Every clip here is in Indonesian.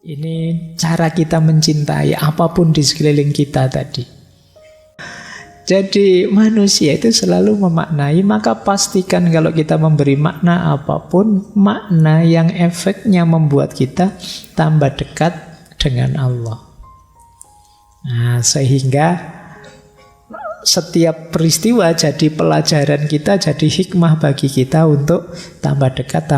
Ini cara kita mencintai apapun di sekeliling kita tadi. Jadi manusia itu selalu memaknai, maka pastikan kalau kita memberi makna apapun, makna yang efeknya membuat kita tambah dekat dengan Allah. Nah, sehingga setiap peristiwa jadi pelajaran kita, jadi hikmah bagi kita untuk tambah dekat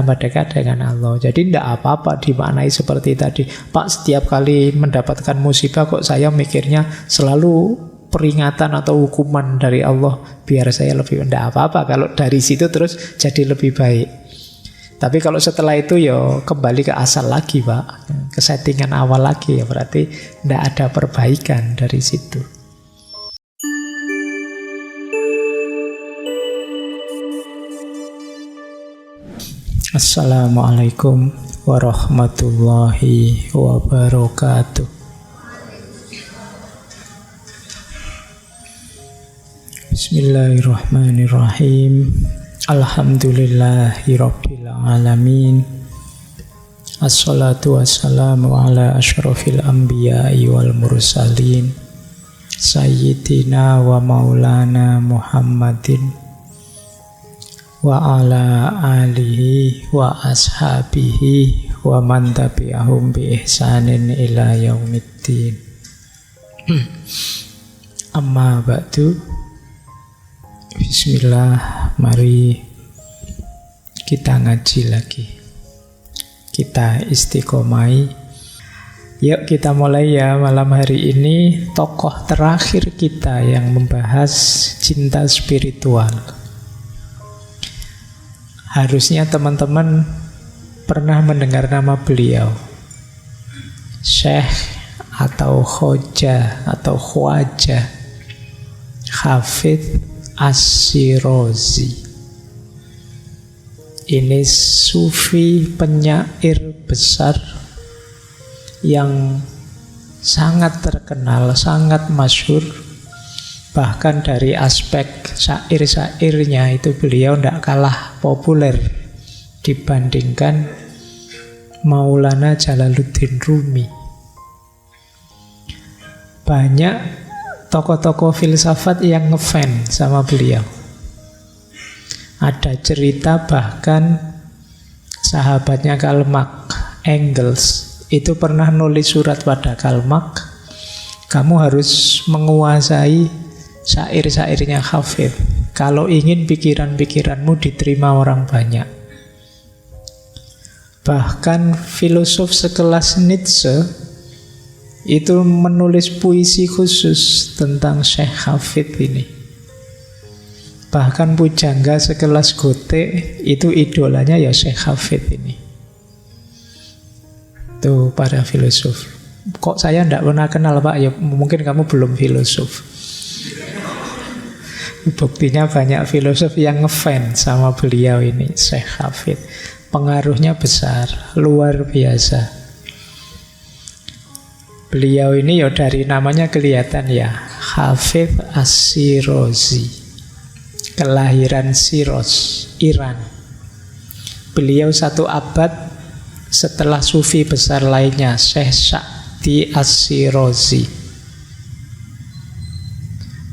dengan Allah. Jadi tidak apa-apa dimaknai seperti tadi. Pak, setiap kali mendapatkan musibah kok saya mikirnya selalu peringatan atau hukuman dari Allah biar saya lebih, tidak apa-apa kalau dari situ terus jadi lebih baik. Tapi kalau setelah itu ya kembali ke asal lagi, Pak, ke settingan awal lagi, ya berarti tidak ada perbaikan dari situ. Assalamualaikum warahmatullahi wabarakatuh. Bismillahirrahmanirrahim. Alhamdulillahirabbil alamin. Assalatu wassalamu ala asyrafil anbiya'i wal mursalin sayyidina wa maulana Muhammadin wa ala alihi wa ashabihi wa man tabi'ahum bi ihsanin ila yaumiddin. Amma ba'du. Bismillah, mari kita ngaji lagi. Kita istiqomai. Yuk kita mulai ya malam hari ini tokoh terakhir kita yang membahas cinta spiritual. Harusnya teman-teman pernah mendengar nama beliau, Syekh atau Khoja atau Khwaja Hafidz Ash-Shirazi. Ini sufi penyair besar yang sangat terkenal, sangat masyhur. Bahkan dari aspek syair-syairnya itu beliau tidak kalah populer dibandingkan Maulana Jalaluddin Rumi. Banyak tokoh-tokoh filsafat yang ngefans sama beliau. Ada cerita bahkan sahabatnya Karl Marx, Engels, itu pernah nulis surat pada Karl Marx, kamu harus menguasai syair-syairnya Hafidz kalau ingin pikiran-pikiranmu diterima orang banyak. Bahkan filosof sekelas Nietzsche itu menulis puisi khusus tentang Syekh Hafidz ini. Bahkan pujangga sekelas Goethe itu idolanya ya Syekh Hafidz ini. Tuh para filosof. Kok saya tidak pernah kenal, Pak? Ya mungkin kamu belum filosof. Buktinya banyak filosof yang ngefans sama beliau ini, Syekh Hafidz. Pengaruhnya besar, luar biasa. Beliau ini ya dari namanya kelihatan ya, Hafidz Ash-Shirazi, kelahiran Shiraz, Iran. Beliau 1 abad setelah sufi besar lainnya, Syekh Sa'di Ash-Shirazi.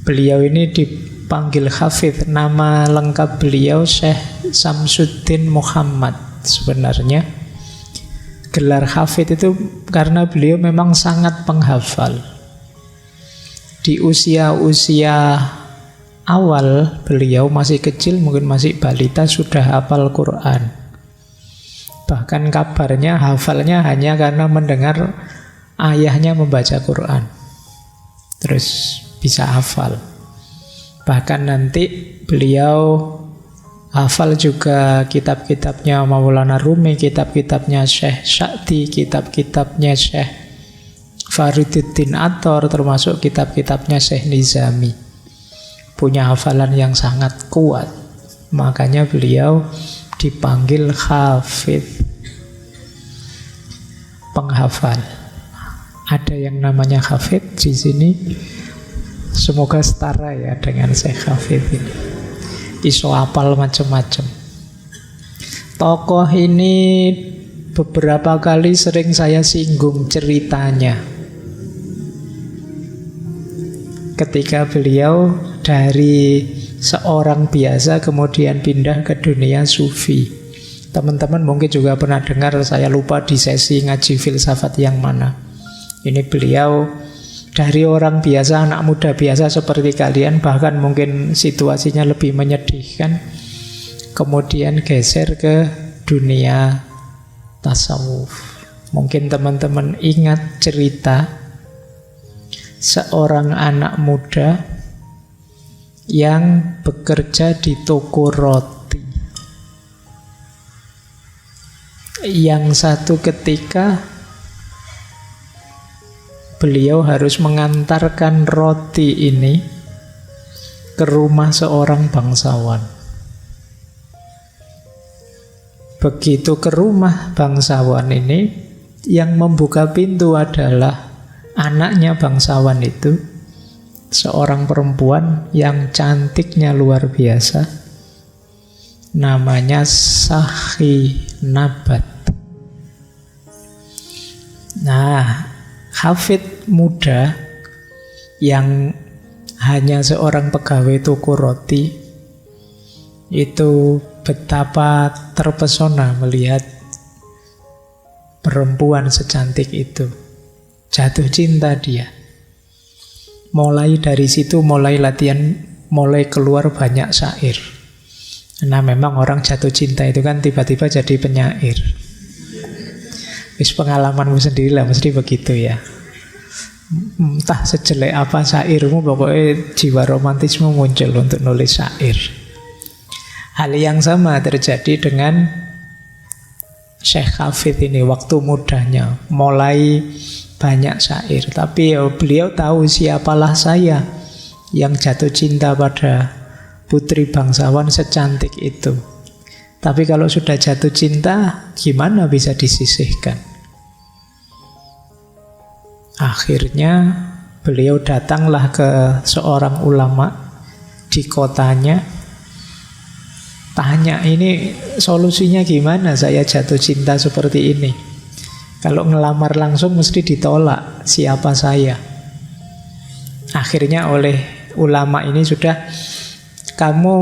Beliau ini dipanggil Hafidz, nama lengkap beliau Syekh Samsuddin Muhammad. Sebenarnya gelar Hafidz itu karena beliau memang sangat penghafal. Di usia-usia awal beliau masih kecil, mungkin masih balita, sudah hafal Quran. Bahkan kabarnya hafalnya hanya karena mendengar ayahnya membaca Quran, terus bisa hafal. Bahkan nanti beliau hafal juga kitab-kitabnya Maulana Rumi, kitab-kitabnya Syekh Sa'di, kitab-kitabnya Syekh Fariduddin Attar, termasuk kitab-kitabnya Syekh Nizami. Punya hafalan yang sangat kuat. Makanya beliau dipanggil Hafidz, penghafal. Ada yang namanya Hafidz di sini. Semoga setara ya dengan Syekh Hafidz ini. Iso hafal macam-macam. Tokoh ini beberapa kali sering saya singgung ceritanya. Ketika beliau dari seorang biasa kemudian pindah ke dunia sufi. Teman-teman mungkin juga pernah dengar, saya lupa di sesi ngaji filsafat yang mana. Ini beliau dari orang biasa, anak muda biasa seperti kalian, bahkan mungkin situasinya lebih menyedihkan, kemudian geser ke dunia tasawuf. Mungkin teman-teman ingat cerita seorang anak muda yang bekerja di toko roti. Yang satu ketika beliau harus mengantarkan roti ini ke rumah seorang bangsawan. Begitu ke rumah bangsawan ini, yang membuka pintu adalah anaknya bangsawan itu, seorang perempuan yang cantiknya luar biasa, namanya Sakhinabat. Nah, hafid muda yang hanya seorang pegawai toko roti itu betapa terpesona melihat perempuan secantik itu. Jatuh cinta dia. Mulai dari situ mulai latihan, mulai keluar banyak syair. Nah memang orang jatuh cinta itu kan tiba-tiba jadi penyair. Wis pengalamanmu sendiri lah, mesti begitu ya. Entah sejelek apa syairmu, pokoknya jiwa romantisme muncul untuk nulis syair. Hal yang sama terjadi dengan Syekh Hafid ini. Waktu mudanya mulai banyak syair, tapi beliau tahu siapalah saya yang jatuh cinta pada putri bangsawan secantik itu. Tapi kalau sudah jatuh cinta, gimana bisa disisihkan? Akhirnya beliau datanglah ke seorang ulama di kotanya, tanya, ini solusinya gimana saya jatuh cinta seperti ini? Kalau ngelamar langsung mesti ditolak, siapa saya? Akhirnya oleh ulama ini sudah, kamu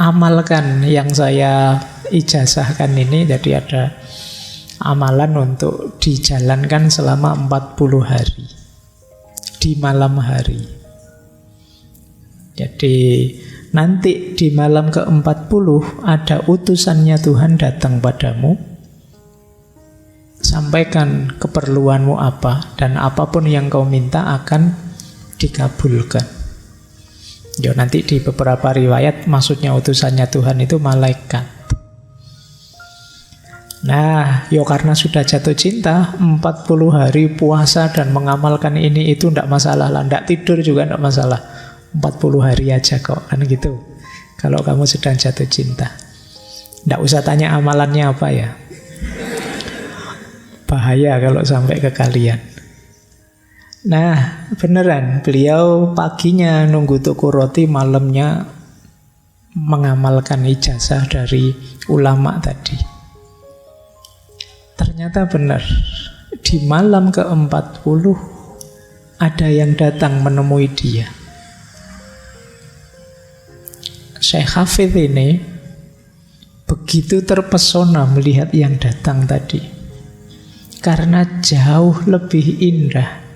amalkan yang saya ijazahkan ini. Jadi ada amalan untuk dijalankan selama 40 hari di malam hari. Jadi nanti di malam ke-40 ada utusannya Tuhan datang padamu, sampaikan keperluanmu apa, dan apapun yang kau minta akan dikabulkan. Ya, nanti di beberapa riwayat maksudnya utusannya Tuhan itu malaikat. Nah, ya karena sudah jatuh cinta, 40 hari puasa dan mengamalkan ini itu tidak masalah lah, tidak tidur juga tidak masalah. 40 hari aja kok, kan gitu. Kalau kamu sedang jatuh cinta, tidak usah tanya amalannya apa ya. Bahaya kalau sampai ke kalian. Nah, beneran beliau paginya nunggu toko roti, malamnya mengamalkan ijazah dari ulama tadi. Ternyata benar, di malam ke-40 ada yang datang menemui dia. Syekh Hafid ini begitu terpesona melihat yang datang tadi, karena jauh lebih indah.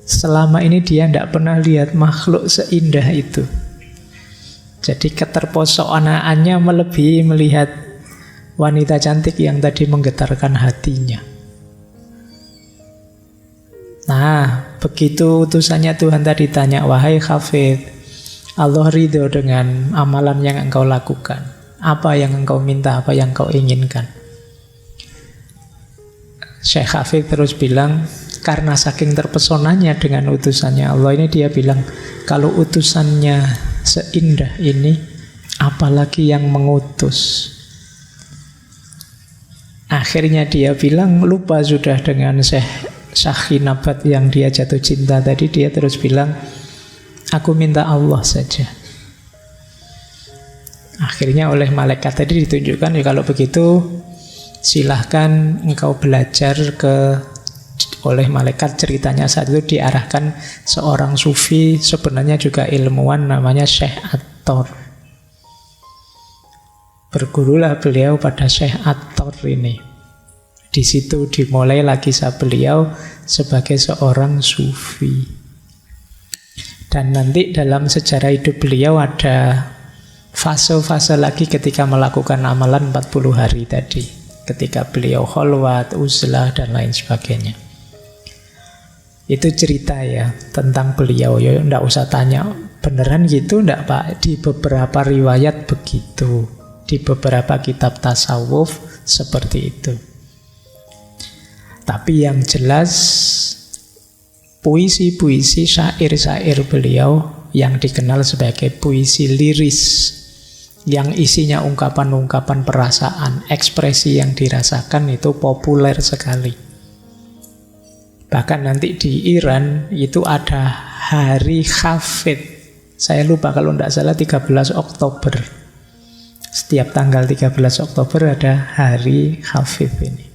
Selama ini dia tidak pernah lihat makhluk seindah itu. Jadi keterpesonaannya melebihi melihat wanita cantik yang tadi menggetarkan hatinya. Nah, begitu utusannya Tuhan tadi tanya, wahai Hafid, Allah ridho dengan amalan yang engkau lakukan. Apa yang engkau minta, apa yang engkau inginkan? Syekh Hafid terus bilang, karena saking terpesonanya dengan utusannya Allah ini, dia bilang, kalau utusannya seindah ini, apalagi yang mengutus? Akhirnya dia bilang, lupa sudah dengan Sakhinabat yang dia jatuh cinta tadi. Dia terus bilang, aku minta Allah saja. Akhirnya oleh malaikat tadi ditunjukkan, ya kalau begitu Silahkan engkau belajar oleh malaikat. Ceritanya saat itu diarahkan seorang sufi, sebenarnya juga ilmuwan, namanya Syekh At-Tor. Bergurulah beliau pada Syekh At-Tor ini. Di situ dimulai lagi beliau sebagai seorang sufi. Dan nanti dalam sejarah hidup beliau ada fase-fase lagi ketika melakukan amalan 40 hari tadi. Ketika beliau kholwat, uzlah, dan lain sebagainya. Itu cerita ya tentang beliau. Ya enggak usah tanya, beneran gitu enggak Pak? Di beberapa riwayat begitu. Di beberapa kitab tasawuf seperti itu. Tapi yang jelas puisi-puisi, syair-syair beliau yang dikenal sebagai puisi liris, yang isinya ungkapan-ungkapan perasaan, ekspresi yang dirasakan itu populer sekali. Bahkan nanti di Iran itu ada hari Hafid. Saya lupa kalau tidak salah 13 Oktober. Setiap tanggal 13 Oktober ada hari Hafid ini.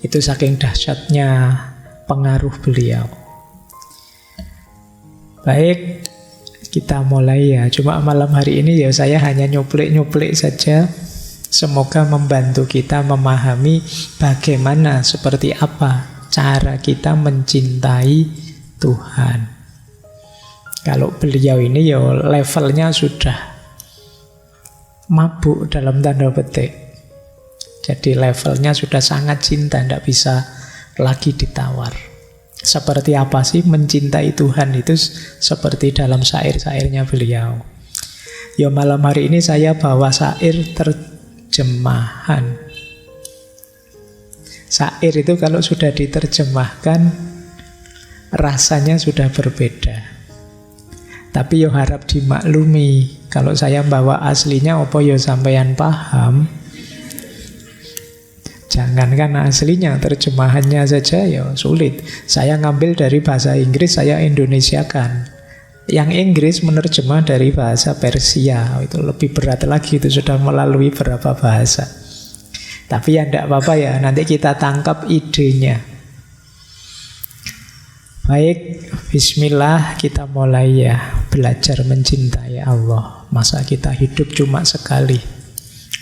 Itu saking dahsyatnya pengaruh beliau. Baik, kita mulai ya. Cuma malam hari ini ya saya hanya nyuplik-nyuplik saja. Semoga membantu kita memahami bagaimana, seperti apa cara kita mencintai Tuhan. Kalau beliau ini ya levelnya sudah mabuk dalam tanda petik. Jadi levelnya sudah sangat cinta, tidak bisa lagi ditawar. Seperti apa sih mencintai Tuhan itu? Seperti dalam syair-syairnya beliau. Ya malam hari ini saya bawa syair terjemahan. Syair itu kalau sudah diterjemahkan rasanya sudah berbeda. Tapi yo harap dimaklumi, kalau saya bawa aslinya opo yo sampeyan paham. Jangankan aslinya, terjemahannya saja ya sulit. Saya ngambil dari bahasa Inggris, saya Indonesiakan. Yang Inggris menerjemah dari bahasa Persia, itu lebih berat lagi, itu sudah melalui berapa bahasa. Tapi ya tidak apa-apa ya, nanti kita tangkap idenya. Baik, bismillah, kita mulai ya, belajar mencintai Allah. Masa kita hidup cuma sekali.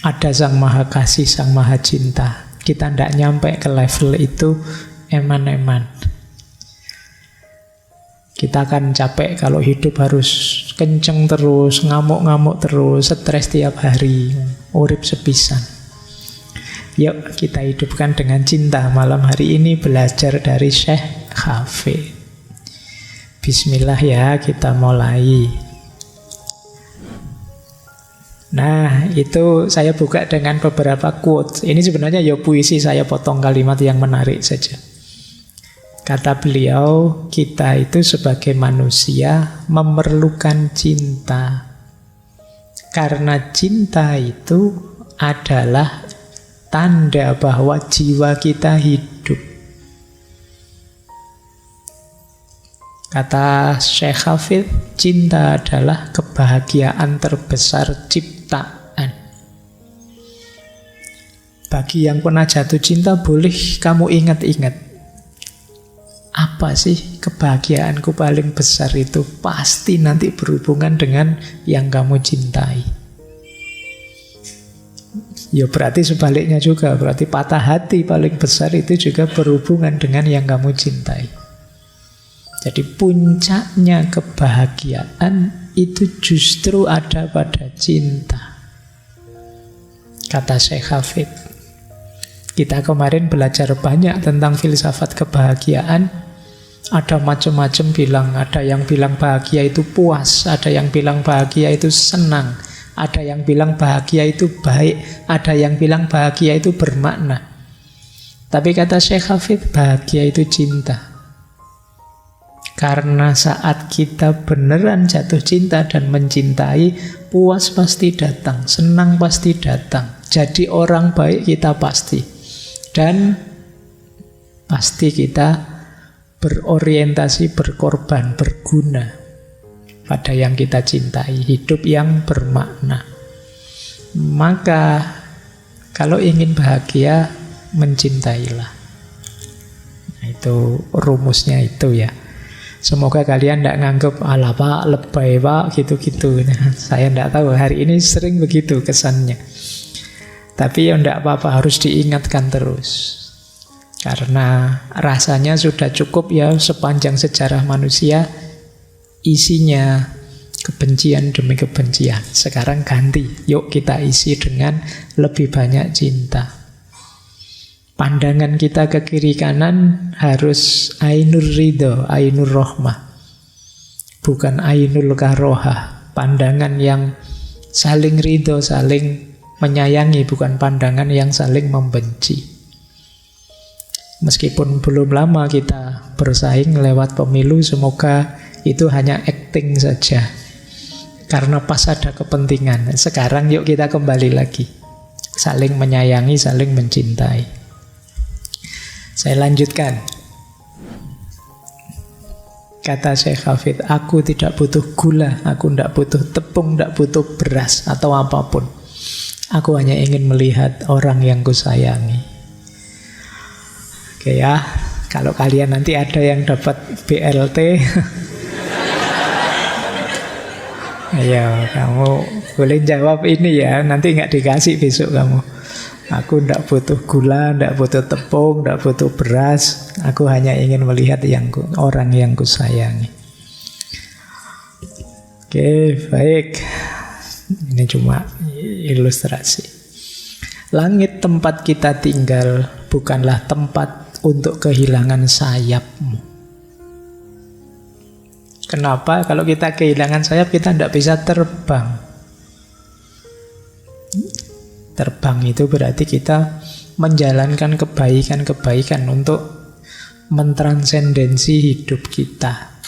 Ada Sang Maha Kasih, Sang Maha Cinta. Kita tidak nyampe ke level itu, eman-eman. Kita akan capek kalau hidup harus kenceng terus, ngamuk-ngamuk terus, stres tiap hari, urip sepisan. Yuk kita hidupkan dengan cinta. Malam hari ini belajar dari Syekh Hafid. Bismillah ya, kita mulai. Nah, itu saya buka dengan beberapa quote. Ini sebenarnya ya puisi, saya potong kalimat yang menarik saja. Kata beliau, kita itu sebagai manusia memerlukan cinta. Karena cinta itu adalah tanda bahwa jiwa kita hidup. Kata Syekh Hafid, cinta adalah kebahagiaan terbesar ciptaan. Bagi yang pernah jatuh cinta, boleh kamu ingat-ingat. Apa sih kebahagiaanku paling besar itu? Pasti nanti berhubungan dengan yang kamu cintai. Ya berarti sebaliknya juga. Berarti patah hati paling besar itu juga berhubungan dengan yang kamu cintai. Jadi puncaknya kebahagiaan itu justru ada pada cinta. Kata Syekh Hafid. Kita kemarin belajar banyak tentang filsafat kebahagiaan. Ada macam-macam bilang. Ada yang bilang bahagia itu puas. Ada yang bilang bahagia itu senang. Ada yang bilang bahagia itu baik. Ada yang bilang bahagia itu bermakna. Tapi kata Syekh Hafid, bahagia itu cinta. Karena saat kita beneran jatuh cinta dan mencintai, puas pasti datang, senang pasti datang. Jadi orang baik kita pasti. Dan pasti kita berorientasi, berkorban, berguna pada yang kita cintai, hidup yang bermakna. Maka Kalau ingin bahagia, mencintailah. Nah, itu rumusnya itu ya. Semoga kalian tidak nganggep ala pak, lebay pak, gitu-gitu. Nah, saya tidak tahu, hari ini sering begitu kesannya. Tapi ya tidak apa-apa, harus diingatkan terus. Karena rasanya sudah cukup ya, sepanjang sejarah manusia isinya kebencian demi kebencian. Sekarang ganti, yuk kita isi dengan lebih banyak cinta. Pandangan kita ke kiri kanan harus ainur ridho, ainur rohmah, bukan ainul karohah. Pandangan yang saling ridho, saling menyayangi, bukan pandangan yang saling membenci. Meskipun belum lama kita bersaing lewat pemilu, semoga itu hanya acting saja, karena pas ada kepentingan. Sekarang yuk kita kembali lagi, saling menyayangi, saling mencintai. Saya lanjutkan. Kata Syekh Hafidh, aku tidak butuh gula, aku tidak butuh tepung, tidak butuh beras atau apapun. Aku hanya ingin melihat orang yang kusayangi. Oke ya, kalau kalian nanti ada yang dapat BLT, ayo kamu boleh jawab ini ya, nanti nggak dikasih besok kamu. Aku tidak butuh gula, tidak butuh tepung, tidak butuh beras. Aku hanya ingin melihat orang yang kusayangi. Oke, baik. Ini cuma ilustrasi. Langit tempat kita tinggal bukanlah tempat untuk kehilangan sayapmu. Kenapa? Kalau kita kehilangan sayap, kita tidak bisa terbang. Terbang itu berarti kita menjalankan kebaikan-kebaikan untuk mentransendensi hidup kita.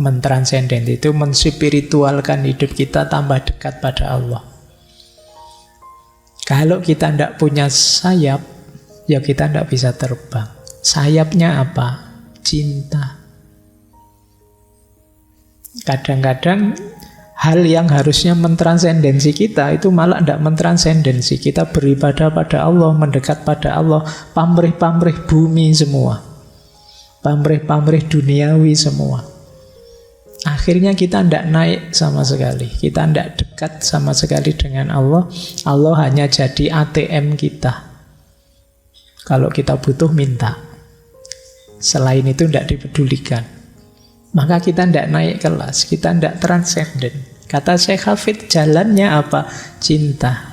Mentransenden itu menspiritualkan hidup kita tambah dekat pada Allah. Kalau kita tidak punya sayap, ya kita tidak bisa terbang. Sayapnya apa? Cinta. Kadang-kadang hal yang harusnya mentransendensi kita itu malah tidak mentransendensi. Kita beribadah pada Allah, mendekat pada Allah, pamrih-pamrih bumi semua, pamrih-pamrih duniawi semua. Akhirnya kita tidak naik sama sekali, kita tidak dekat sama sekali dengan Allah. Allah hanya jadi ATM kita. Kalau kita butuh, minta. Selain itu tidak dipedulikan. Maka kita tidak naik kelas, kita tidak transenden. Kata Syekh Hafidh, jalannya apa? Cinta.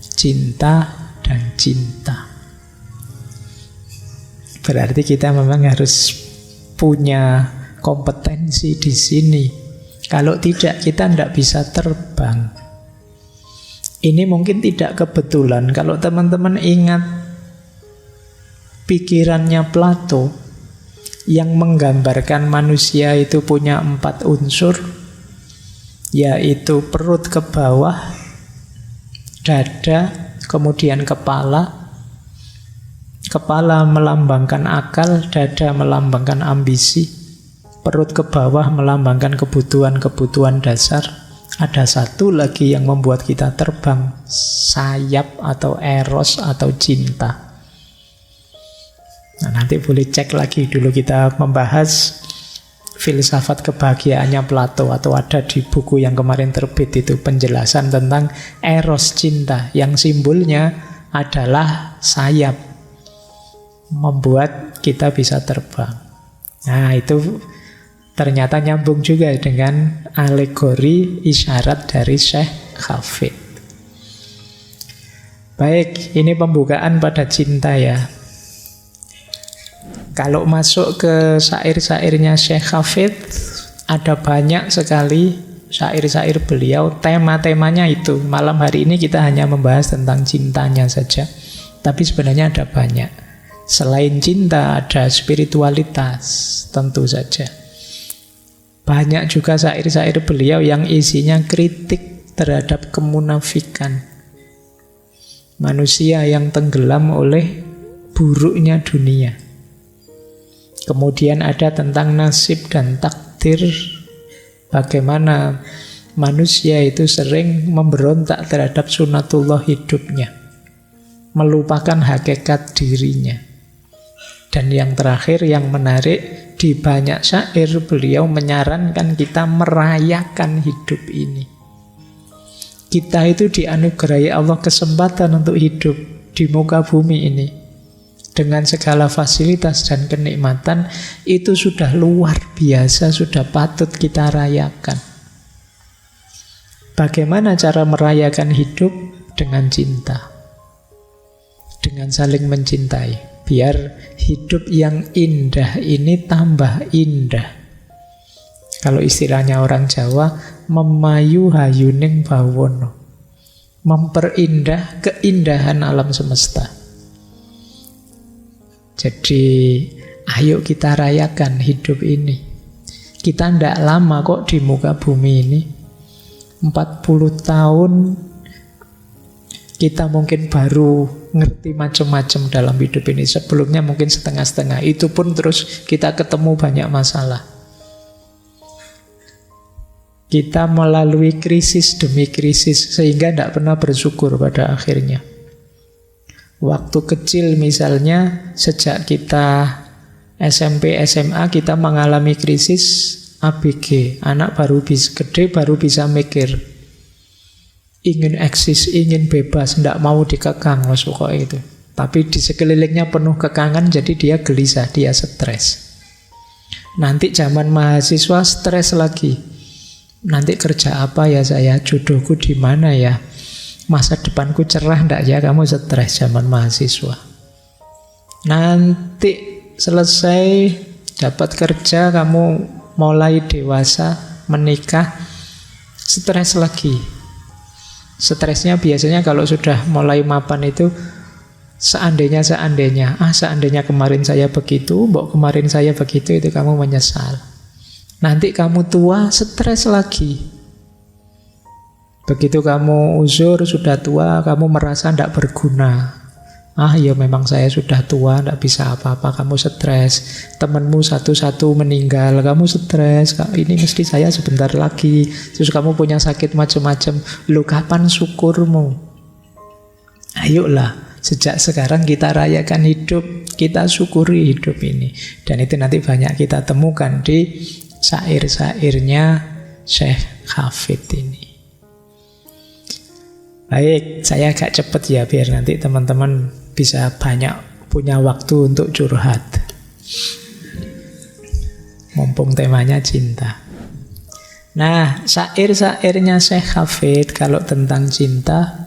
Cinta dan cinta. Berarti kita memang harus punya kompetensi di sini. Kalau tidak, kita tidak bisa terbang. Ini mungkin tidak kebetulan. Kalau teman-teman ingat pikirannya Plato, yang menggambarkan manusia itu punya 4 unsur, yaitu perut ke bawah, dada, kemudian kepala. Kepala melambangkan akal, dada melambangkan ambisi, perut ke bawah melambangkan kebutuhan-kebutuhan dasar. Ada satu lagi yang membuat kita terbang, sayap atau eros atau cinta. Nah, nanti boleh cek lagi, dulu kita membahas filsafat kebahagiaannya Plato, atau ada di buku yang kemarin terbit itu penjelasan tentang eros cinta, yang simbolnya adalah sayap, membuat kita bisa terbang. Nah, itu ternyata nyambung juga dengan alegori isyarat dari Syekh Hafidh. Baik, ini pembukaan pada cinta ya. Kalau masuk ke syair-syairnya Syekh Hafidh, ada banyak sekali syair-syair beliau, tema-temanya itu. Malam hari ini kita hanya membahas tentang cintanya saja, tapi sebenarnya ada banyak. Selain cinta, ada spiritualitas, tentu saja. Banyak juga syair-syair beliau yang isinya kritik terhadap kemunafikan, manusia yang tenggelam oleh buruknya dunia. Kemudian ada tentang nasib dan takdir, bagaimana manusia itu sering memberontak terhadap sunatullah hidupnya. melupakan hakikat dirinya. Dan yang terakhir, yang menarik, di banyak syair beliau menyarankan kita merayakan hidup ini. Kita itu dianugerahi Allah kesempatan untuk hidup di muka bumi ini dengan segala fasilitas dan kenikmatan. Itu sudah luar biasa, sudah patut kita rayakan. Bagaimana cara merayakan hidup? Dengan cinta, dengan saling mencintai, biar hidup yang indah ini tambah indah. Kalau istilahnya orang Jawa, memayu hayuning bawono, memperindah keindahan alam semesta. Jadi ayo kita rayakan hidup ini. Kita tidak lama kok di muka bumi ini. 40 tahun kita mungkin baru ngerti macam-macam dalam hidup ini. Sebelumnya mungkin setengah-setengah. Itu pun terus kita ketemu banyak masalah. Kita melalui krisis demi krisis sehingga tidak pernah bersyukur pada akhirnya. Waktu kecil misalnya, sejak kita SMP, SMA kita mengalami krisis ABG. Anak baru bisa gede, baru bisa mikir. Ingin eksis, ingin bebas, tidak mau dikekang, pokoknya itu. Tapi di sekelilingnya penuh kekangan, jadi dia gelisah, dia stres. Nanti zaman mahasiswa stres lagi. Nanti kerja apa ya saya, jodohku di mana ya, masa depanku cerah enggak ya, kamu stres zaman mahasiswa. Nanti selesai dapat kerja, kamu mulai dewasa, menikah, stres lagi. Stresnya biasanya kalau sudah mulai mapan itu seandainya, seandainya kemarin saya begitu, kemarin saya begitu, itu kamu menyesal. Nanti kamu tua, stres lagi. Begitu kamu uzur, sudah tua, kamu merasa tidak berguna. Ya memang saya sudah tua, tidak bisa apa-apa, kamu stres. Temanmu satu-satu meninggal, kamu stres. Ini mesti saya sebentar lagi. Terus kamu punya sakit macam-macam. Lu kapan syukurmu? Ayolah, sejak sekarang kita rayakan hidup, kita syukuri hidup ini. Dan itu nanti banyak kita temukan di syair-syairnya Syekh Hafid ini. Baik, saya agak cepat ya, biar nanti teman-teman bisa banyak punya waktu untuk curhat. Mumpung temanya cinta. Nah, syair-syairnya Syekh Hafid kalau tentang cinta,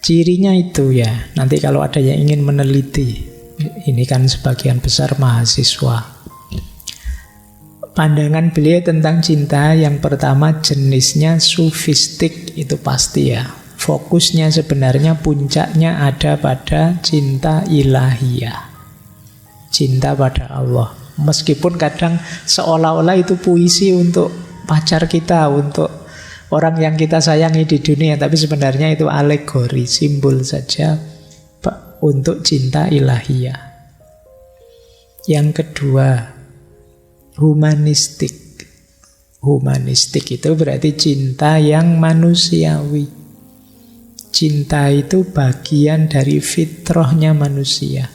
cirinya itu ya, nanti kalau ada yang ingin meneliti, ini kan sebagian besar mahasiswa. Pandangan beliau tentang cinta, yang pertama jenisnya sufistik, itu pasti ya. Fokusnya sebenarnya puncaknya ada pada cinta ilahiyah, cinta pada Allah. Meskipun kadang seolah-olah itu puisi untuk pacar kita, untuk orang yang kita sayangi di dunia, tapi sebenarnya itu alegori, simbol saja untuk cinta ilahiyah. Yang kedua, humanistik. Humanistik itu berarti cinta yang manusiawi. Cinta itu bagian dari fitrahnya manusia.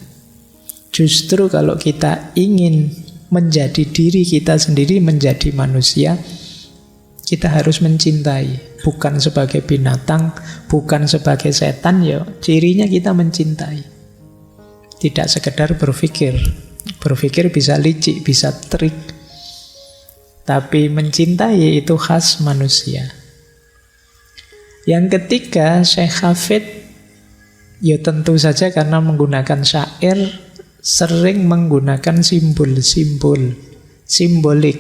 Justru kalau kita ingin menjadi diri kita sendiri, menjadi manusia, kita harus mencintai. Bukan sebagai binatang, bukan sebagai setan, ya cirinya kita mencintai. Tidak sekedar berpikir. Berpikir bisa licik, bisa trik. Tapi mencintai itu khas manusia. Yang ketiga, Syekh Hafid, ya tentu saja karena menggunakan syair, sering menggunakan simbol-simbol, simbolik.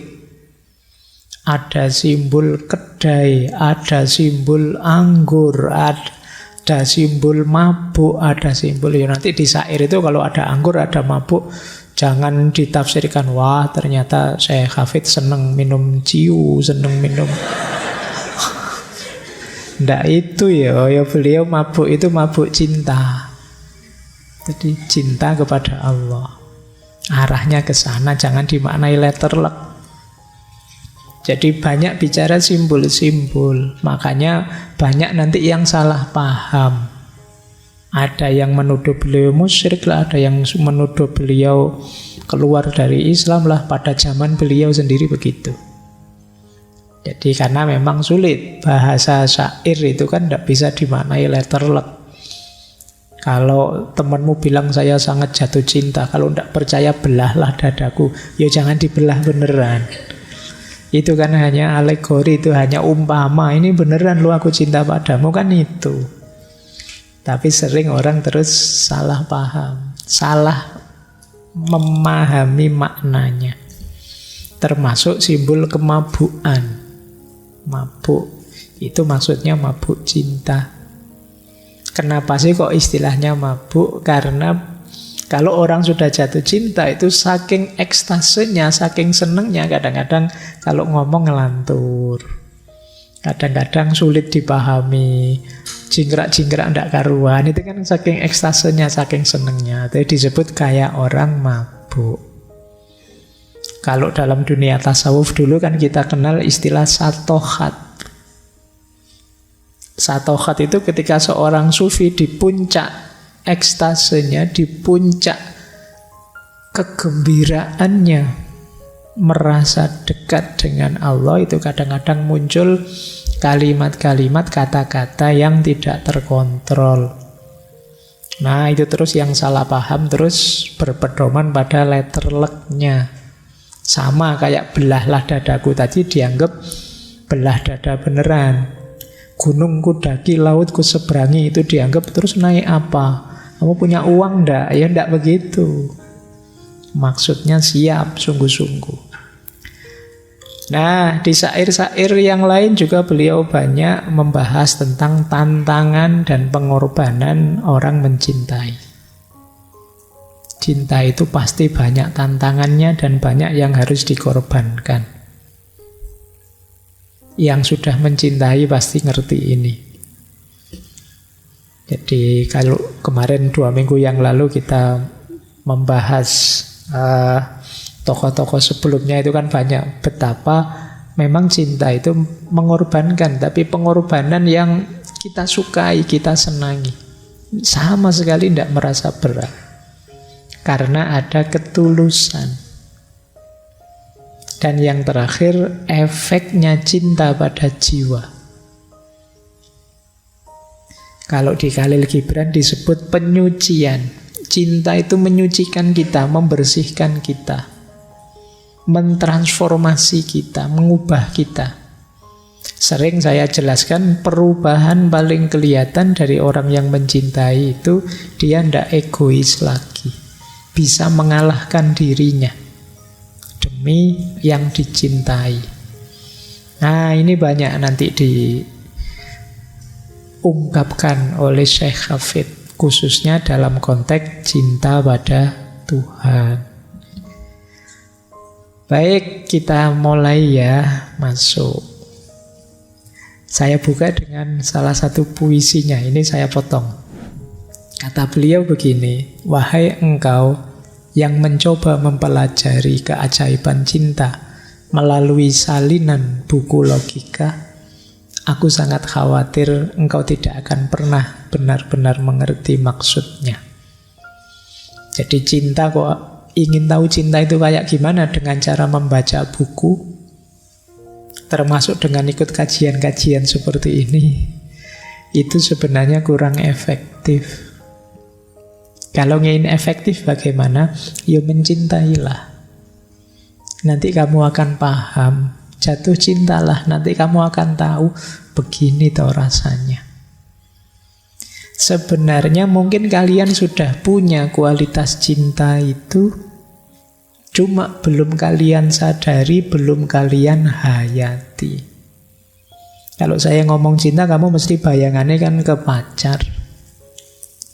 Ada simbol kedai, ada simbol anggur, ada simbol mabuk, ada simbol, ya nanti di syair itu kalau ada anggur, ada mabuk, jangan ditafsirkan, wah ternyata Syekh Hafid seneng minum ciu, seneng minum. Nggak itu ya beliau mabuk itu mabuk cinta. Jadi cinta kepada Allah. Arahnya ke sana, jangan dimaknai letterlek. Jadi banyak bicara simbol-simbol. Makanya banyak nanti yang salah paham. Ada yang menuduh beliau musyrik lah, ada yang menuduh beliau keluar dari Islam lah. Pada zaman beliau sendiri begitu. Jadi karena memang sulit, bahasa syair itu kan tidak bisa dimaknai letterlek. Kalau temanmu bilang saya sangat jatuh cinta, kalau tidak percaya belahlah dadaku, ya jangan dibelah beneran. Itu kan hanya alegori, itu hanya umpama. Ini beneran lu aku cinta padamu, kan itu. Tapi sering orang terus salah paham, salah memahami maknanya. Termasuk simbol kemabukan. Mabuk itu maksudnya mabuk cinta. Kenapa sih kok istilahnya mabuk? Karena kalau orang sudah jatuh cinta itu saking ekstasenya, saking senengnya, kadang-kadang kalau ngomong ngelantur, kadang-kadang sulit dipahami, jingkrak-jingkrak ndak karuan. Itu kan saking ekstasenya, saking senengnya. Itu disebut kayak orang mabuk. Kalau dalam dunia tasawuf dulu kan kita kenal istilah satohat. Satohat itu ketika seorang sufi di puncak ekstasenya, di puncak kegembiraannya, merasa dekat dengan Allah, itu kadang-kadang muncul kalimat-kalimat, kata-kata yang tidak terkontrol. Nah, itu terus yang salah paham, terus berpedoman pada letterleknya. Sama kayak belahlah dadaku tadi dianggap belah dada beneran. Gunung ku daki, laut ku seberangi, itu dianggap terus naik apa? Kamu punya uang ndak? Ya ndak begitu. Maksudnya siap, sungguh-sungguh. Nah, di syair-syair yang lain juga beliau banyak membahas tentang tantangan dan pengorbanan orang mencintai. Cinta itu pasti banyak tantangannya dan banyak yang harus dikorbankan. Yang sudah mencintai pasti ngerti ini. Jadi kalau kemarin 2 minggu yang lalu kita membahas tokoh-tokoh sebelumnya itu kan banyak betapa memang cinta itu mengorbankan, tapi pengorbanan yang kita sukai, kita senangi. Sama sekali tidak merasa berat. Karena ada ketulusan. Dan yang terakhir, efeknya cinta pada jiwa. Kalau di Khalil Gibran disebut penyucian. Cinta itu menyucikan kita, membersihkan kita, mentransformasi kita, mengubah kita. Sering saya jelaskan perubahan paling kelihatan dari orang yang mencintai itu dia tidak egois lagi. Bisa mengalahkan dirinya demi yang dicintai. Nah, ini banyak nanti diungkapkan oleh Syekh Hafid, khususnya dalam konteks cinta pada Tuhan. Baik, kita mulai ya, masuk. Saya buka dengan salah satu puisinya, ini saya potong. Kata beliau begini, wahai engkau yang mencoba mempelajari keajaiban cinta melalui salinan buku logika, aku sangat khawatir engkau tidak akan pernah benar-benar mengerti maksudnya. Jadi cinta, kok ingin tahu cinta itu kayak gimana dengan cara membaca buku, termasuk dengan ikut kajian-kajian seperti ini, itu sebenarnya kurang efektif. Kalau ingin efektif bagaimana? Ya mencintailah. Nanti kamu akan paham. Jatuh cintalah, nanti kamu akan tahu begini toh rasanya. Sebenarnya mungkin kalian sudah punya kualitas cinta itu, cuma belum kalian sadari, belum kalian hayati. Kalau saya ngomong cinta, kamu mesti bayangannya kan ke pacar.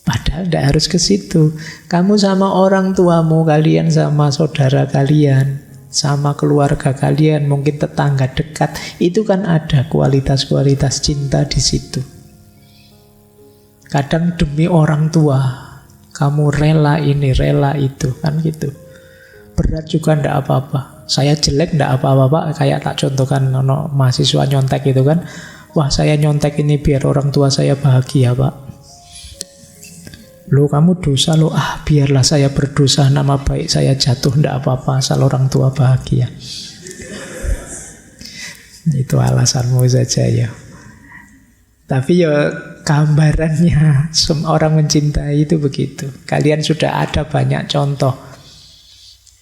Padahal tidak harus ke situ. Kamu sama orang tuamu, kalian sama saudara kalian, sama keluarga kalian, mungkin tetangga dekat, itu kan ada kualitas-kualitas cinta di situ. Kadang demi orang tua, kamu rela ini, rela itu, kan gitu. Berat juga tidak apa-apa. Saya jelek tidak apa-apa, Pak. Kayak tak contohkan mahasiswa nyontek itu kan. Wah, saya nyontek ini biar orang tua saya bahagia, Pak. Loh kamu dosa loh, biarlah saya berdosa, nama baik saya jatuh, ndak apa-apa, asal orang tua bahagia. Itu alasanmu saja ya. Tapi ya gambarannya orang mencintai itu begitu. Kalian sudah ada banyak contoh.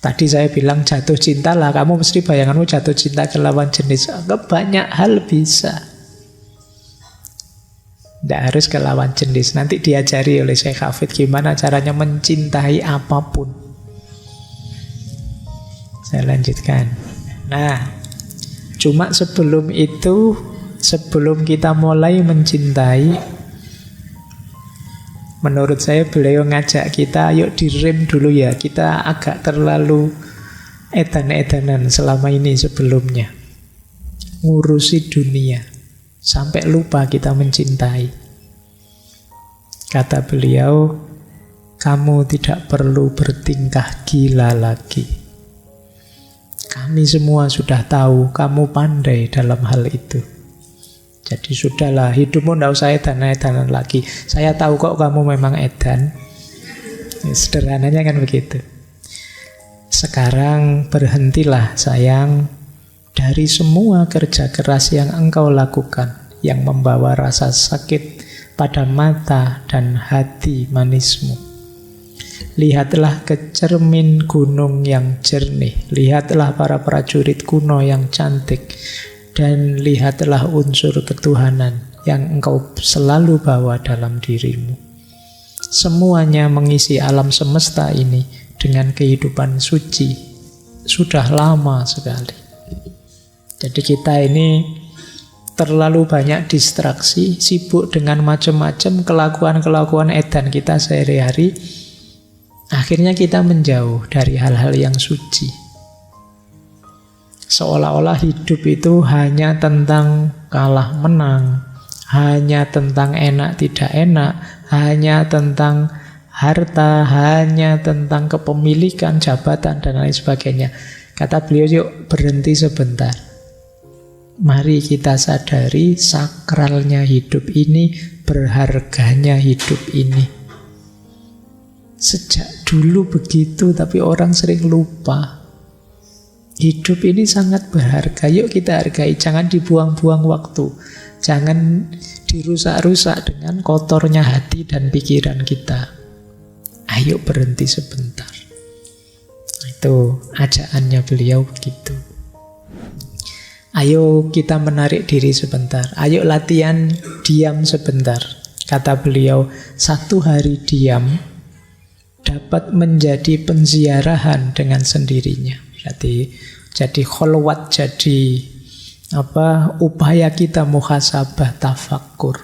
Tadi saya bilang jatuh cinta lah, kamu mesti bayanganmu jatuh cinta ke lawan jenis. Banyak hal bisa. Tidak harus ke lawan jenis. Nanti diajari oleh Syekh Hafid gimana caranya mencintai apapun. Saya lanjutkan. Nah, cuma sebelum itu, sebelum kita mulai mencintai, menurut saya beliau ngajak kita, yuk direm dulu ya. Kita agak terlalu edan-edanan selama ini sebelumnya. Ngurusi dunia. Sampai lupa kita mencintai. Kata beliau, kamu tidak perlu bertingkah gila lagi. Kami semua sudah tahu kamu pandai dalam hal itu. Jadi sudahlah, hidupmu tidak usah edan-edanan lagi. Saya tahu kok kamu memang edan. Ya, sederhananya kan begitu. Sekarang berhentilah sayang dari semua kerja keras yang engkau lakukan, yang membawa rasa sakit pada mata dan hati manismu. Lihatlah ke cermin gunung yang jernih. Lihatlah para prajurit kuno yang cantik. Dan lihatlah unsur ketuhanan yang engkau selalu bawa dalam dirimu. Semuanya mengisi alam semesta ini dengan kehidupan suci. Sudah lama sekali. Jadi kita ini terlalu banyak distraksi, sibuk dengan macam-macam kelakuan-kelakuan edan kita sehari-hari. Akhirnya kita menjauh dari hal-hal yang suci. Seolah-olah hidup itu hanya tentang kalah menang, hanya tentang enak tidak enak, hanya tentang harta, hanya tentang kepemilikan, jabatan, dan lain sebagainya. Kata beliau, yuk berhenti sebentar. Mari kita sadari sakralnya hidup ini, berharganya hidup ini. Sejak dulu begitu, tapi orang sering lupa. Hidup ini sangat berharga, yuk kita hargai. Jangan dibuang-buang waktu. Jangan dirusak-rusak dengan kotornya hati dan pikiran kita. Ayo berhenti sebentar. Itu ajakannya beliau begitu. Ayo kita menarik diri sebentar. Ayo latihan diam sebentar. Kata beliau, 1 hari diam dapat menjadi penziarahan dengan sendirinya. Berarti jadi kholwat, jadi upaya kita muhasabah, tafakkur.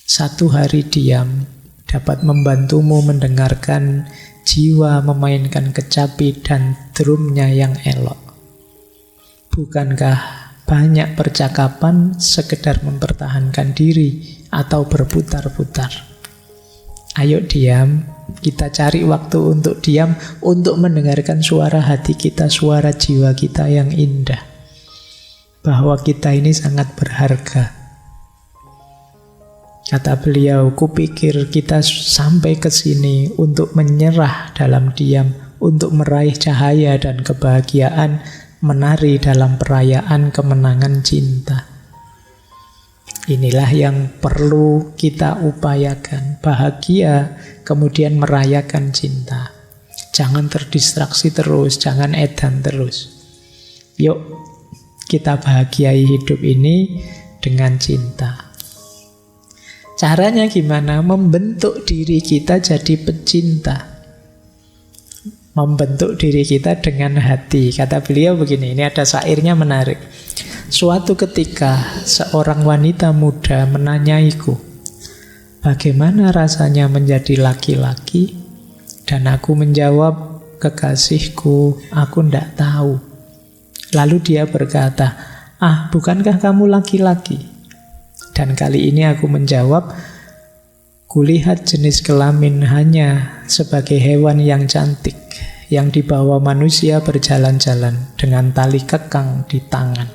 1 hari diam dapat membantumu mendengarkan jiwa memainkan kecapi dan drumnya yang elok. Bukankah banyak percakapan sekedar mempertahankan diri atau berputar-putar? Ayo diam, kita cari waktu untuk diam, untuk mendengarkan suara hati kita, suara jiwa kita yang indah. Bahwa kita ini sangat berharga. Kata beliau, kupikir kita sampai ke sini untuk menyerah dalam diam, untuk meraih cahaya dan kebahagiaan, menari dalam perayaan kemenangan cinta. Inilah yang perlu kita upayakan. Bahagia, kemudian merayakan cinta. Jangan terdistraksi terus, jangan edan terus. Yuk, kita bahagiai hidup ini dengan cinta. Caranya gimana? Membentuk diri kita jadi pecinta. Membentuk diri kita dengan hati. Kata beliau begini, ini ada syairnya menarik. Suatu ketika seorang wanita muda menanyaiku, bagaimana rasanya menjadi laki-laki? Dan aku menjawab, kekasihku, aku ndak tahu. Lalu dia berkata, bukankah kamu laki-laki? Dan kali ini aku menjawab, kulihat jenis kelamin hanya sebagai hewan yang cantik, yang dibawa manusia berjalan-jalan dengan tali kekang di tangan,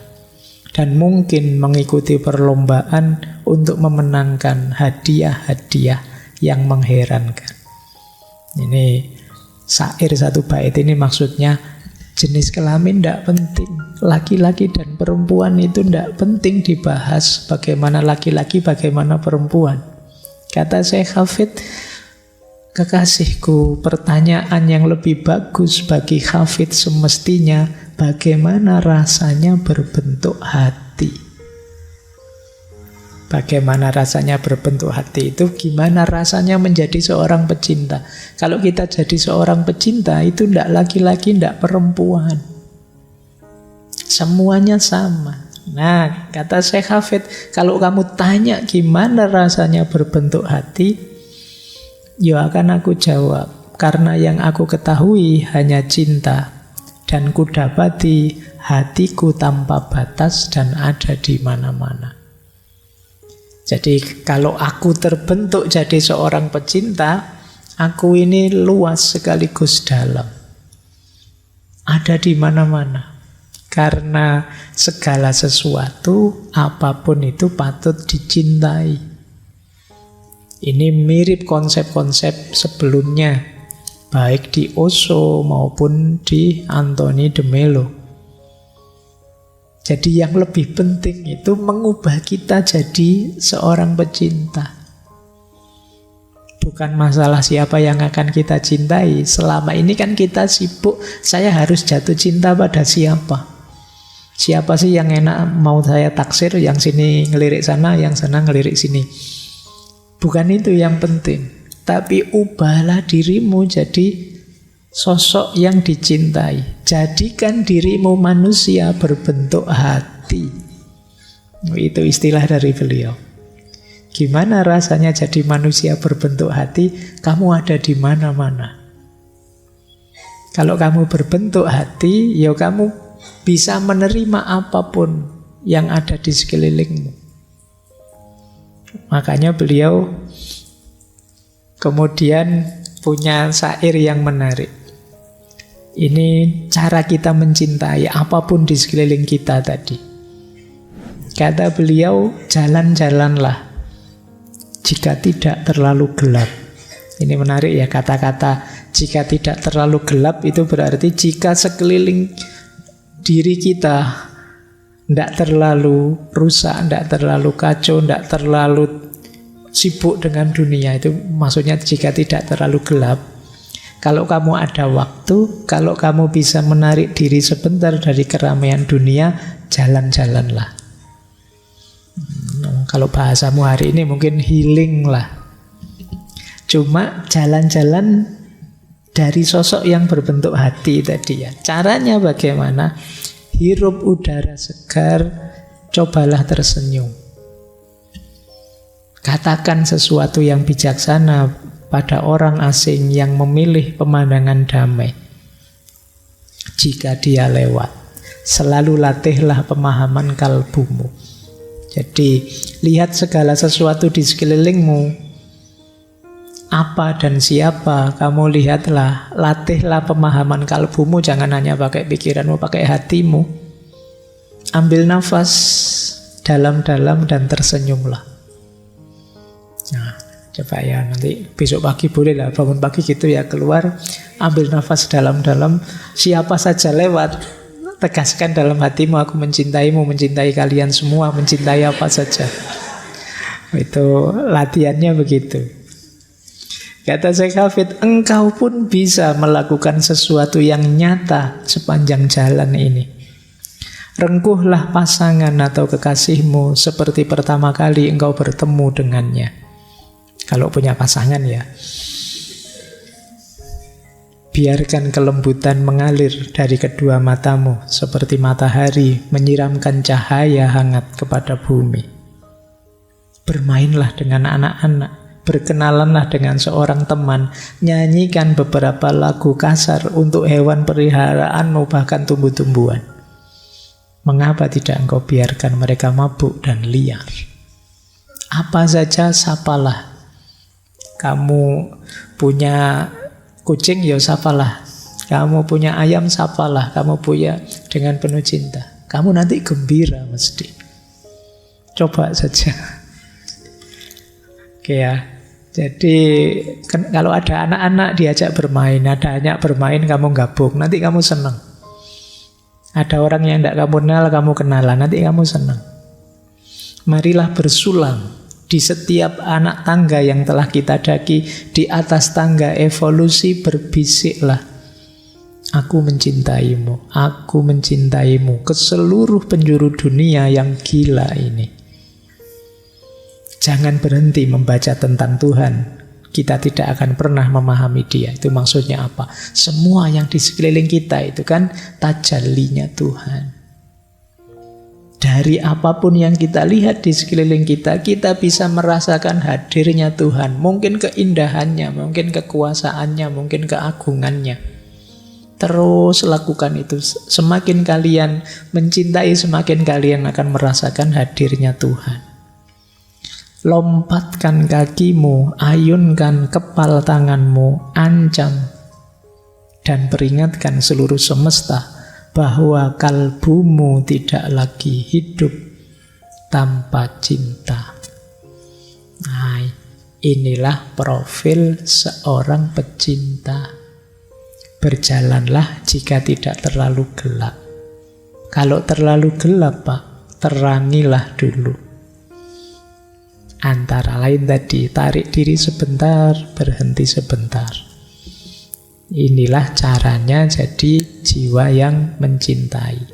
dan mungkin mengikuti perlombaan untuk memenangkan hadiah-hadiah yang mengherankan. Ini syair satu bait ini maksudnya jenis kelamin tidak penting. Laki-laki dan perempuan itu tidak penting dibahas. Bagaimana laki-laki, bagaimana perempuan. Kata Syekh Hafid, kekasihku, pertanyaan yang lebih bagus bagi Hafid semestinya, bagaimana rasanya berbentuk hati? Bagaimana rasanya berbentuk hati itu, gimana rasanya menjadi seorang pecinta. Kalau kita jadi seorang pecinta, itu tidak laki-laki, tidak perempuan. Semuanya sama. Nah, kata Syekh Hafid, kalau kamu tanya gimana rasanya berbentuk hati, ya akan aku jawab, karena yang aku ketahui hanya cinta, dan kudapati hatiku tanpa batas dan ada di mana-mana. Jadi kalau aku terbentuk jadi seorang pecinta, aku ini luas sekaligus dalam. Ada di mana-mana. Karena segala sesuatu, apapun itu patut dicintai. Ini mirip konsep-konsep sebelumnya, baik di Osho maupun di Anthony de Mello. Jadi yang lebih penting itu mengubah kita jadi seorang pecinta. Bukan masalah siapa yang akan kita cintai. Selama ini kan kita sibuk, saya harus jatuh cinta pada siapa. Siapa sih yang enak mau saya taksir, yang sini ngelirik sana, yang sana ngelirik sini. Bukan itu yang penting. Tapi ubahlah dirimu jadi sosok yang dicintai. Jadikan dirimu manusia berbentuk hati. Itu istilah dari beliau. Gimana rasanya jadi manusia berbentuk hati? Kamu ada di mana-mana. Kalau kamu berbentuk hati, ya kamu bisa menerima apapun yang ada di sekelilingmu. Makanya beliau kemudian punya syair yang menarik. Ini cara kita mencintai apapun di sekeliling kita tadi. Kata beliau, jalan-jalanlah jika tidak terlalu gelap. Ini menarik ya, kata-kata jika tidak terlalu gelap itu berarti jika sekeliling diri kita tidak terlalu rusak, tidak terlalu kacau, tidak terlalu sibuk dengan dunia. Itu maksudnya jika tidak terlalu gelap. Kalau kamu ada waktu, kalau kamu bisa menarik diri sebentar dari keramaian dunia, jalan-jalanlah. Kalau bahasamu hari ini mungkin healing lah. Cuma jalan-jalan dari sosok yang berbentuk hati tadi ya. Caranya bagaimana? Hirup udara segar, cobalah tersenyum. Katakan sesuatu yang bijaksana pada orang asing yang memilih pemandangan damai. Jika dia lewat, selalu latihlah pemahaman kalbumu. Jadi, lihat segala sesuatu di sekelilingmu. Apa dan siapa, kamu lihatlah. Latihlah pemahaman kalbumu, jangan hanya pakai pikiranmu, pakai hatimu. Ambil nafas dalam-dalam dan tersenyumlah. Nah, coba ya, nanti besok pagi boleh lah, bangun pagi gitu ya, keluar, ambil nafas dalam-dalam. Siapa saja lewat, tegaskan dalam hatimu, aku mencintaimu, mencintai kalian semua, mencintai apa saja. Itu latihannya begitu. Kata Syekh Hafid, engkau pun bisa melakukan sesuatu yang nyata sepanjang jalan ini. Rengkuhlah pasangan atau kekasihmu seperti pertama kali engkau bertemu dengannya. Kalau punya pasangan ya. Biarkan kelembutan mengalir dari kedua matamu seperti matahari menyiramkan cahaya hangat kepada bumi. Bermainlah dengan anak-anak, berkenalanlah dengan seorang teman, nyanyikan beberapa lagu kasar untuk hewan peliharaanmu bahkan tumbuh-tumbuhan. Mengapa tidak engkau biarkan mereka mabuk dan liar? Apa saja sapalah. Kamu punya kucing, ya sapalah. Kamu punya ayam, sapalah. Kamu punya dengan penuh cinta. Kamu nanti gembira mesti. Coba saja. Oke ya. Jadi kalau ada anak-anak diajak bermain, ada anak bermain kamu gabung, nanti kamu senang. Ada orang yang tidak kamu kenal, kamu kenalan, nanti kamu senang. Marilah bersulang di setiap anak tangga yang telah kita daki, di atas tangga evolusi berbisiklah, aku mencintaimu, aku mencintaimu, ke seluruh penjuru dunia yang gila ini. Jangan berhenti membaca tentang Tuhan. Kita tidak akan pernah memahami Dia. Itu maksudnya apa? Semua yang di sekeliling kita itu kan tajallinya Tuhan. Dari apapun yang kita lihat di sekeliling kita, kita bisa merasakan hadirnya Tuhan. Mungkin keindahannya, mungkin kekuasaannya, mungkin keagungannya. Terus lakukan itu. Semakin kalian mencintai, semakin kalian akan merasakan hadirnya Tuhan. Lompatkan kakimu, ayunkan kepal tanganmu, ancam dan peringatkan seluruh semesta bahwa kalbumu tidak lagi hidup tanpa cinta. Nah, inilah profil seorang pecinta. Berjalanlah jika tidak terlalu gelap. Kalau terlalu gelap, Pak, terangilah dulu. Antara lain tadi, tarik diri sebentar, berhenti sebentar. Inilah caranya jadi jiwa yang mencintai.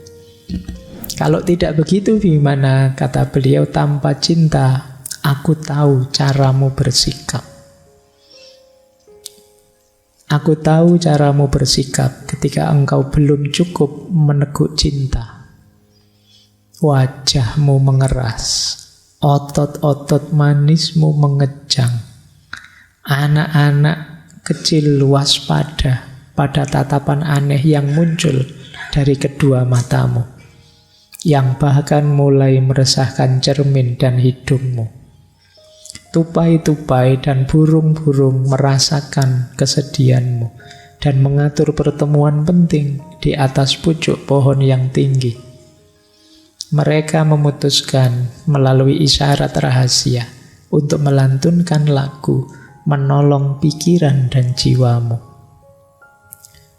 Kalau tidak begitu gimana? Kata beliau, tanpa cinta, aku tahu caramu bersikap. Aku tahu caramu bersikap ketika engkau belum cukup meneguk cinta. Wajahmu mengeras, otot-otot manismu mengejang. Anak-anak kecil waspada pada tatapan aneh yang muncul dari kedua matamu, yang bahkan mulai meresahkan cermin dan hidungmu. Tupai-tupai dan burung-burung merasakan kesedihanmu dan mengatur pertemuan penting di atas pucuk pohon yang tinggi. Mereka memutuskan melalui isyarat rahasia untuk melantunkan lagu menolong pikiran dan jiwamu.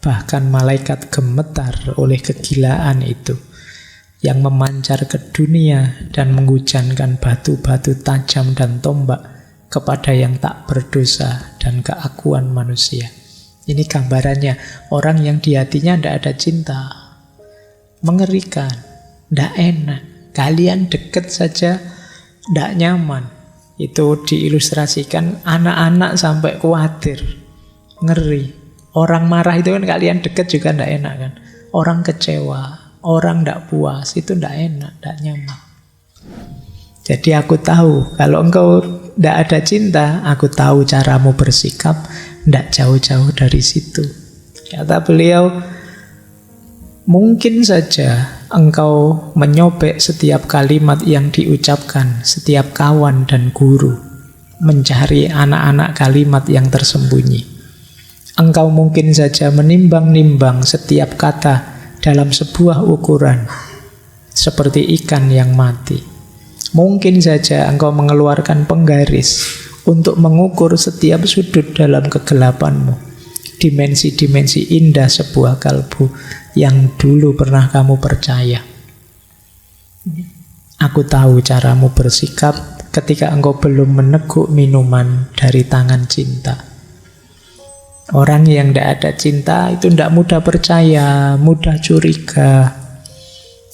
Bahkan malaikat gemetar oleh kegilaan itu yang memancar ke dunia dan menghujankan batu-batu tajam dan tombak kepada yang tak berdosa dan keakuan manusia. Ini gambarannya orang yang di hatinya tidak ada cinta. Mengerikan. Tidak enak, kalian deket saja tidak nyaman. Itu diilustrasikan anak-anak sampai khawatir, ngeri. Orang marah itu kan kalian deket juga tidak enak kan. Orang kecewa, orang tidak puas, itu tidak enak, tidak nyaman. Jadi aku tahu, kalau engkau tidak ada cinta, aku tahu caramu bersikap, tidak jauh-jauh dari situ. Kata beliau, mungkin saja engkau menyobek setiap kalimat yang diucapkan setiap kawan dan guru, mencari anak-anak kalimat yang tersembunyi. Engkau mungkin saja menimbang-nimbang setiap kata dalam sebuah ukuran, seperti ikan yang mati. Mungkin saja engkau mengeluarkan penggaris untuk mengukur setiap sudut dalam kegelapanmu, dimensi-dimensi indah sebuah kalbu yang dulu pernah kamu percaya. Aku tahu caramu bersikap ketika engkau belum meneguk minuman dari tangan cinta. Orang yang tidak ada cinta itu tidak mudah percaya, mudah curiga.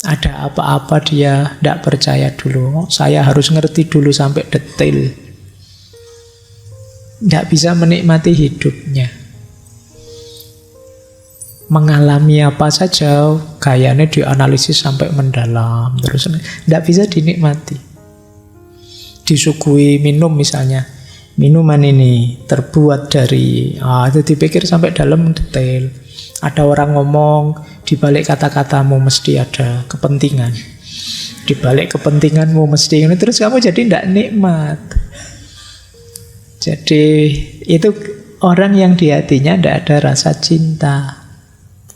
Ada apa-apa dia tidak percaya dulu. Saya harus ngerti dulu sampai detail. Tidak bisa menikmati hidupnya. Mengalami apa saja, gayanya dianalisis sampai mendalam, terus tidak bisa dinikmati. Disuguhi minum misalnya, minuman ini terbuat dari, itu dipikir sampai dalam detail. Ada orang ngomong, di balik kata-katamu mesti ada kepentingan. Di balik kepentinganmu mesti ini, terus kamu jadi tidak nikmat. Jadi itu orang yang di hatinya tidak ada rasa cinta.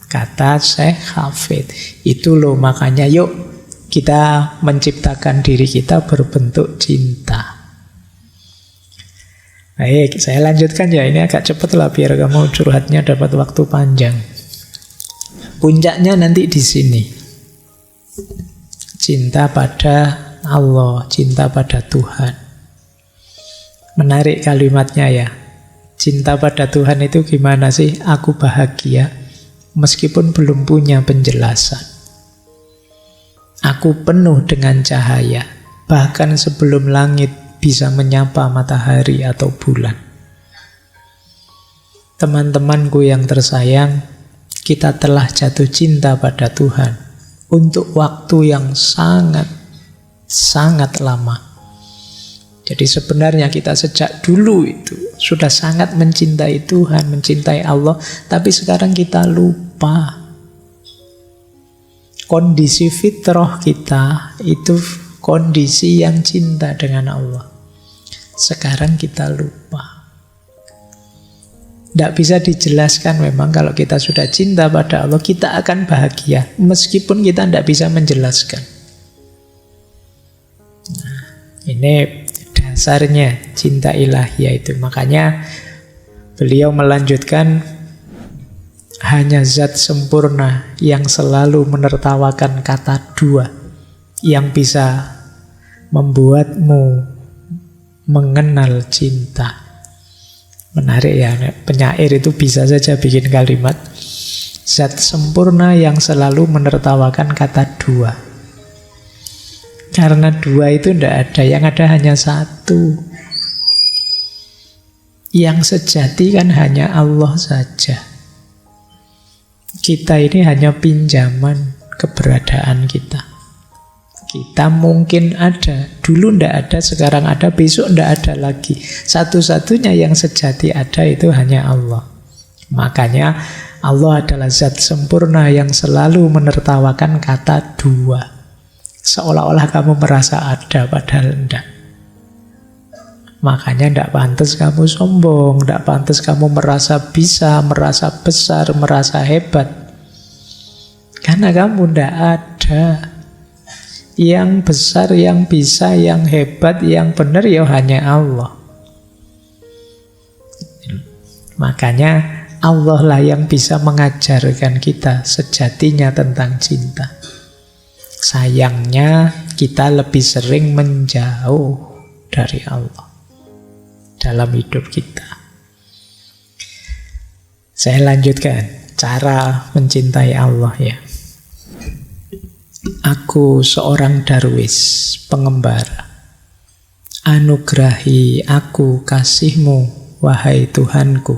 Kata Syekh Hafid, itu loh makanya yuk kita menciptakan diri kita berbentuk cinta. Baik, saya lanjutkan ya. Ini agak cepat lah biar kamu curhatnya dapat waktu panjang. Puncaknya nanti di sini. Cinta pada Allah, cinta pada Tuhan. Menarik kalimatnya ya. Cinta pada Tuhan itu gimana sih? Aku bahagia meskipun belum punya penjelasan. Aku penuh dengan cahaya, bahkan sebelum langit bisa menyapa matahari atau bulan. Teman-temanku yang tersayang, kita telah jatuh cinta pada Tuhan untuk waktu yang sangat lama. Jadi sebenarnya kita sejak dulu itu sudah sangat mencintai Tuhan, mencintai Allah, tapi sekarang kita lupa. Kondisi fitrah kita itu kondisi yang cinta dengan Allah. Sekarang kita lupa. Tidak bisa dijelaskan memang kalau kita sudah cinta pada Allah, kita akan bahagia. Meskipun kita tidak bisa menjelaskan. Nah, ini dasarnya cinta ilahiyah itu. Makanya beliau melanjutkan, hanya zat sempurna yang selalu menertawakan kata dua yang bisa membuatmu mengenal cinta. Menarik ya, penyair itu bisa saja bikin kalimat zat sempurna yang selalu menertawakan kata dua. Karena dua itu tidak ada, yang ada hanya satu. Yang sejati kan hanya Allah saja. Kita ini hanya pinjaman keberadaan kita. Kita mungkin ada, dulu ndak ada, sekarang ada, besok ndak ada lagi. Satu-satunya yang sejati ada itu hanya Allah. Makanya Allah adalah zat sempurna yang selalu menertawakan kata dua. Seolah-olah kamu merasa ada, padahal ndak. Makanya ndak pantas kamu sombong, ndak pantas kamu merasa bisa, merasa besar, merasa hebat. Karena kamu ndak ada. Yang besar, yang bisa, yang hebat, yang benar ya hanya Allah. Makanya Allah lah yang bisa mengajarkan kita sejatinya tentang cinta. Sayangnya kita lebih sering menjauh dari Allah dalam hidup kita. Saya lanjutkan cara mencintai Allah ya. Aku seorang darwis, pengembara. Anugerahi aku kasih-Mu, wahai Tuhanku.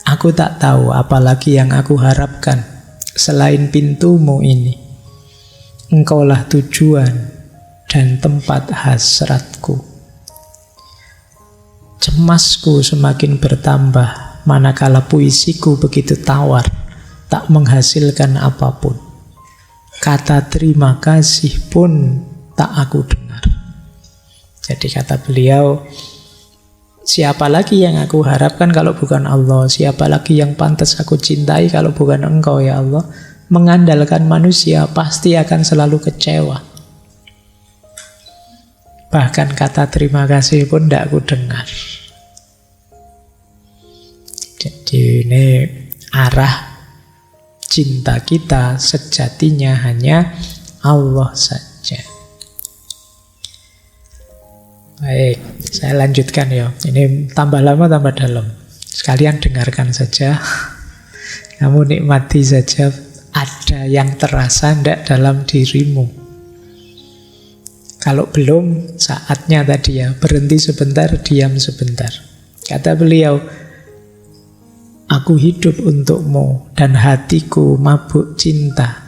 Aku tak tahu apalagi yang aku harapkan selain pintu-Mu ini. Engkaulah tujuan dan tempat hasratku. Cemasku semakin bertambah manakala puisiku begitu tawar, tak menghasilkan apapun. Kata terima kasih pun tak aku dengar. Jadi kata beliau, siapa lagi yang aku harapkan kalau bukan Allah? Siapa lagi yang pantas aku cintai kalau bukan Engkau ya Allah? Mengandalkan manusia pasti akan selalu kecewa. Bahkan kata terima kasih pun tidak aku dengar. Jadi ini arah cinta kita sejatinya hanya Allah saja. Baik, saya lanjutkan ya. Ini tambah lama tambah dalam. Sekalian dengarkan saja. Kamu nikmati saja. Ada yang terasa tidak dalam dirimu. Kalau belum, saatnya tadi ya, berhenti sebentar, diam sebentar. Kata beliau, aku hidup untukmu dan hatiku mabuk cinta.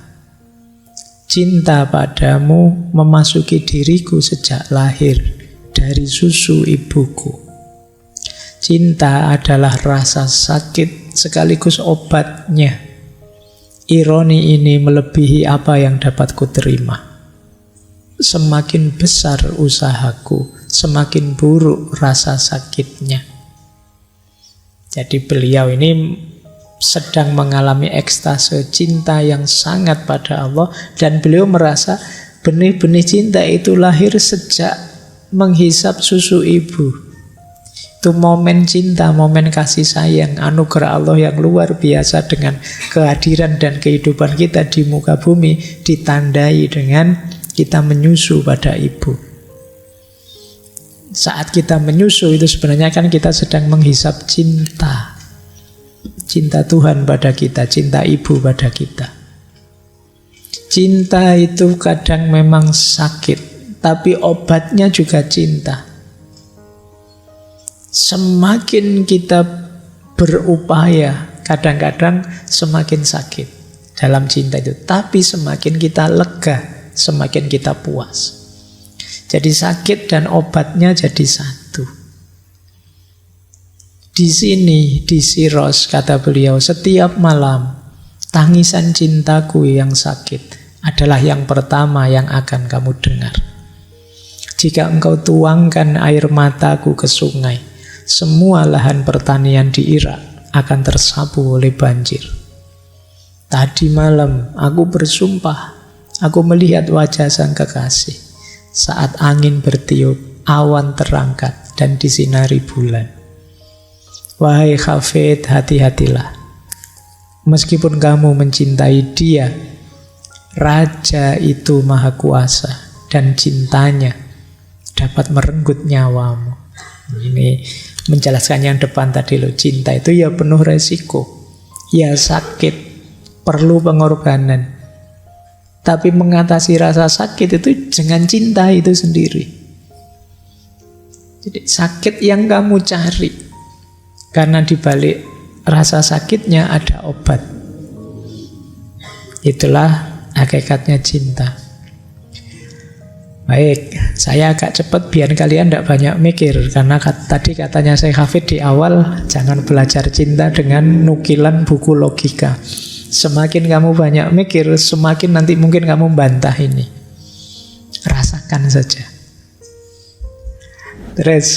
Cinta padamu memasuki diriku sejak lahir dari susu ibuku. Cinta adalah rasa sakit sekaligus obatnya. Ironi ini melebihi apa yang dapat kuterima. Semakin besar usahaku, semakin buruk rasa sakitnya. Jadi beliau ini sedang mengalami ekstase cinta yang sangat pada Allah, dan beliau merasa benih-benih cinta itu lahir sejak menghisap susu ibu. Itu momen cinta, momen kasih sayang, anugerah Allah yang luar biasa dengan kehadiran dan kehidupan kita di muka bumi, ditandai dengan kita menyusu pada ibu. Saat kita menyusu itu sebenarnya kan kita sedang menghisap cinta. Cinta Tuhan pada kita, cinta ibu pada kita. Cinta itu kadang memang sakit, tapi obatnya juga cinta. Semakin kita berupaya, kadang-kadang semakin sakit dalam cinta itu. Tapi semakin kita lega, semakin kita puas. Jadi sakit dan obatnya jadi satu. Di sini, di Siros, kata beliau, setiap malam tangisan cintaku yang sakit adalah yang pertama yang akan kamu dengar. Jika engkau tuangkan air mataku ke sungai, semua lahan pertanian di Irak akan tersapu oleh banjir. Tadi malam aku bersumpah, aku melihat wajah sang kekasih saat angin bertiup, awan terangkat dan disinari bulan. Wahai Hafid, hati-hatilah. Meskipun kamu mencintai dia, Raja itu maha kuasa dan cintanya dapat merenggut nyawamu. Ini menjelaskan yang depan tadi loh. Cinta itu ya penuh resiko, ya sakit, perlu pengorbanan. Tapi mengatasi rasa sakit itu dengan cinta itu sendiri. Jadi sakit yang kamu cari, karena dibalik rasa sakitnya ada obat. Itulah hakikatnya cinta. Baik, saya agak cepat biar kalian tidak banyak mikir. Karena tadi katanya saya Hafid di awal, jangan belajar cinta dengan nukilan buku logika. Semakin kamu banyak mikir, semakin nanti mungkin kamu bantah ini. Rasakan saja. Terus,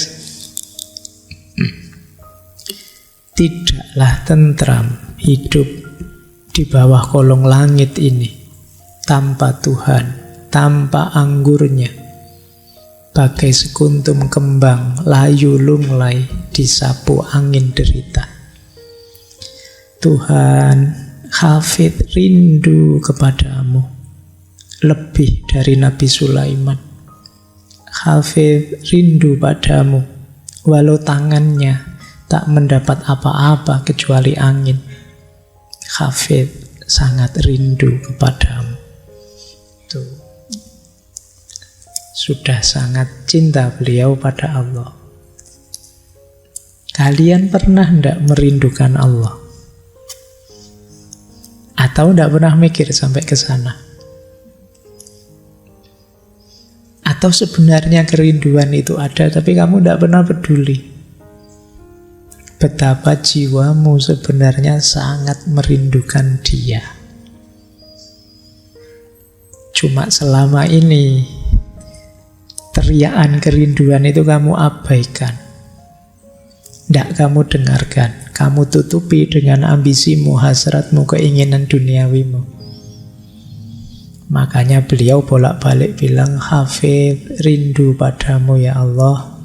tidaklah tentram hidup di bawah kolong langit ini tanpa Tuhan, tanpa anggurnya. Bagai sekuntum kembang layu lunglai disapu angin derita. Tuhan, Hafid rindu kepadamu lebih dari Nabi Sulaiman. Hafid rindu padamu walau tangannya tak mendapat apa-apa kecuali angin. Hafid sangat rindu kepadamu. Tuh. Sudah sangat cinta beliau pada Allah. Kalian pernah tidak merindukan Allah? Atau tidak pernah mikir sampai ke sana? Atau sebenarnya kerinduan itu ada, tapi kamu tidak pernah peduli? Betapa jiwamu sebenarnya sangat merindukan Dia. Cuma selama ini teriakan kerinduan itu kamu abaikan. Tidak kamu dengarkan. Kamu tutupi dengan ambisimu, hasratmu, keinginan duniawimu. Makanya beliau bolak-balik bilang, Hafid rindu padamu ya Allah.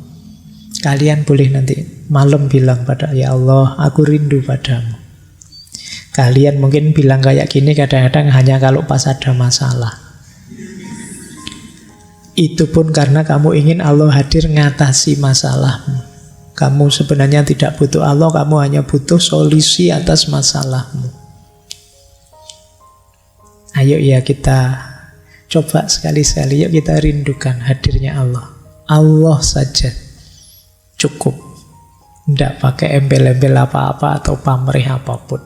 Kalian boleh nanti malam bilang pada ya Allah, aku rindu padamu. Kalian mungkin bilang kayak gini kadang-kadang hanya kalau pas ada masalah. Itu pun karena kamu ingin Allah hadir ngatasi masalahmu. Kamu sebenarnya tidak butuh Allah, kamu hanya butuh solusi atas masalahmu. Ayo ya kita coba sekali-sekali, yuk kita rindukan hadirnya Allah. Allah saja cukup. Tidak pakai embel-embel apa-apa atau pamrih apapun.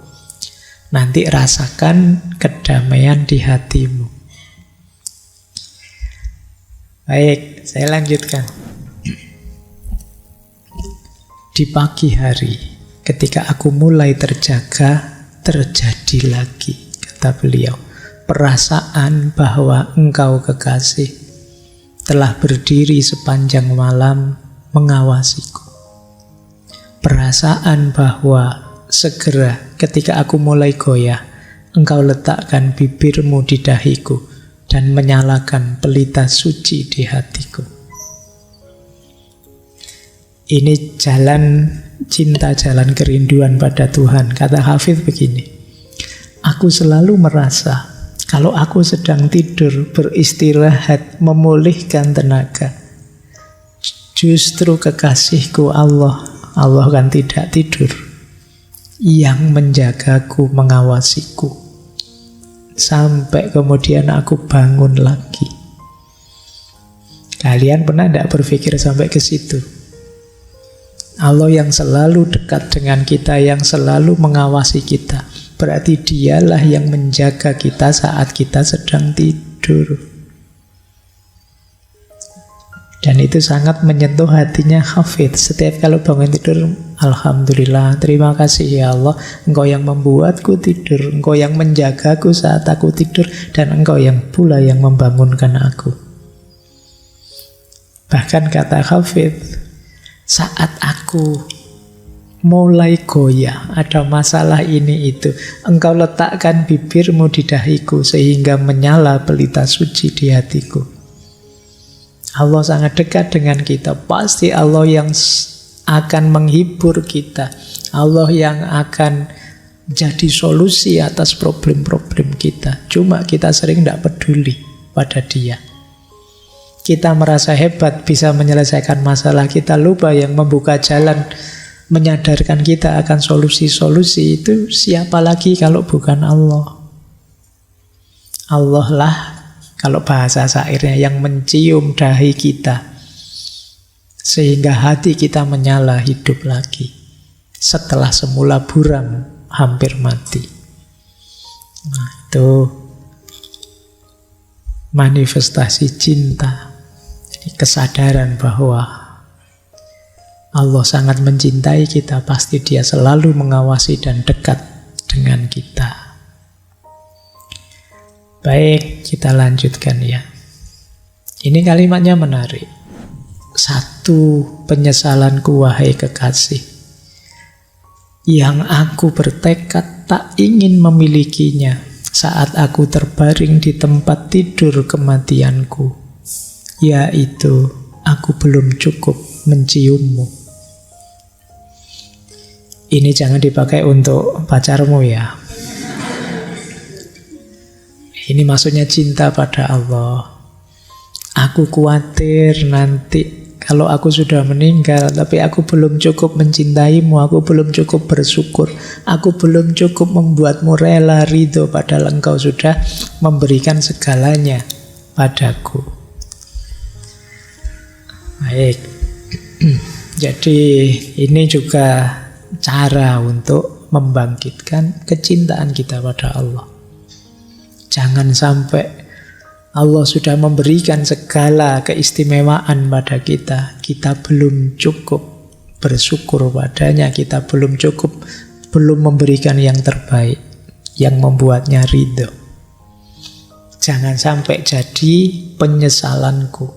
Nanti rasakan kedamaian di hatimu. Baik, saya lanjutkan. Di pagi hari, ketika aku mulai terjaga, terjadi lagi, kata beliau, perasaan bahwa engkau kekasih telah berdiri sepanjang malam mengawasiku. Perasaan bahwa segera ketika aku mulai goyah, engkau letakkan bibirmu di dahiku dan menyalakan pelita suci di hatiku. Ini jalan cinta, jalan kerinduan pada Tuhan. Kata Hafidz begini, aku selalu merasa kalau aku sedang tidur, beristirahat, memulihkan tenaga, justru kekasihku Allah kan tidak tidur, yang menjagaku, mengawasiku, sampai kemudian aku bangun lagi. Kalian pernah tidak berpikir sampai ke situ? Allah yang selalu dekat dengan kita, yang selalu mengawasi kita, berarti dialah yang menjaga kita saat kita sedang tidur. Dan itu sangat menyentuh hatinya Hafidz. Setiap kalau bangun tidur, alhamdulillah, terima kasih ya Allah, Engkau yang membuatku tidur, Engkau yang menjagaku saat aku tidur, dan Engkau yang pula yang membangunkan aku. Bahkan kata Hafidz, saat aku mulai goyah, ada masalah ini itu, Engkau letakkan bibirmu di dahiku sehingga menyala pelita suci di hatiku. Allah sangat dekat dengan kita. Pasti Allah yang akan menghibur kita, Allah yang akan jadi solusi atas problem-problem kita. Cuma kita sering tidak peduli pada Dia. Kita merasa hebat bisa menyelesaikan masalah, kita lupa yang membuka jalan, menyadarkan kita akan solusi-solusi itu siapa lagi kalau bukan Allah. Allah lah, kalau bahasa syairnya, yang mencium dahi kita sehingga hati kita menyala hidup lagi setelah semula buram, hampir mati. Nah, itu manifestasi cinta. Kesadaran bahwa Allah sangat mencintai kita, pasti Dia selalu mengawasi dan dekat dengan kita. Baik, kita lanjutkan ya. Ini kalimatnya menarik. Satu, penyesalanku wahai kekasih, yang aku bertekad tak ingin memilikinya saat aku terbaring di tempat tidur kematianku, yaitu aku belum cukup menciummu. Ini jangan dipakai untuk pacarmu ya. Ini maksudnya cinta pada Allah. Aku khawatir nanti kalau aku sudah meninggal, tapi aku belum cukup mencintaimu, aku belum cukup bersyukur, aku belum cukup membuatmu rela, ridho, padahal engkau sudah memberikan segalanya padaku. Baik, jadi ini juga cara untuk membangkitkan kecintaan kita pada Allah. Jangan sampai Allah sudah memberikan segala keistimewaan pada kita, kita belum cukup bersyukur padanya, kita belum cukup, belum memberikan yang terbaik, yang membuatnya ridho. Jangan sampai jadi penyesalanku.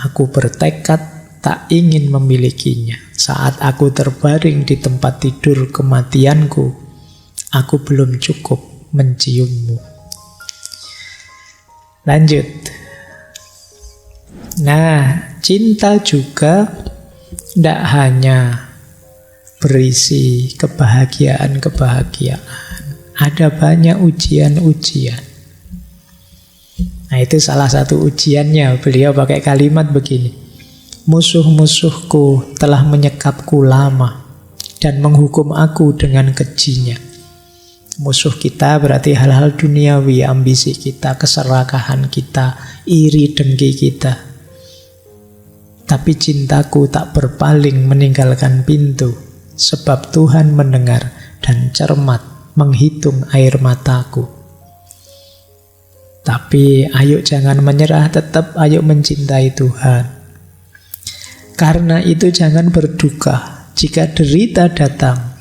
Aku bertekad tak ingin memilikinya. Saat aku terbaring di tempat tidur kematianku, aku belum cukup menciummu. Lanjut. Nah, cinta juga tidak hanya berisi kebahagiaan-kebahagiaan. Ada banyak ujian-ujian. Nah, itu salah satu ujiannya. Beliau pakai kalimat begini, musuh-musuhku telah menyekapku lama dan menghukum aku dengan kejinya. Musuh kita berarti hal-hal duniawi, ambisi kita, keserakahan kita, iri dengki kita. Tapi cintaku tak berpaling meninggalkan pintu, sebab Tuhan mendengar dan cermat menghitung air mataku. Tapi ayo jangan menyerah, tetap ayo mencintai Tuhan. Karena itu jangan berduka jika derita datang.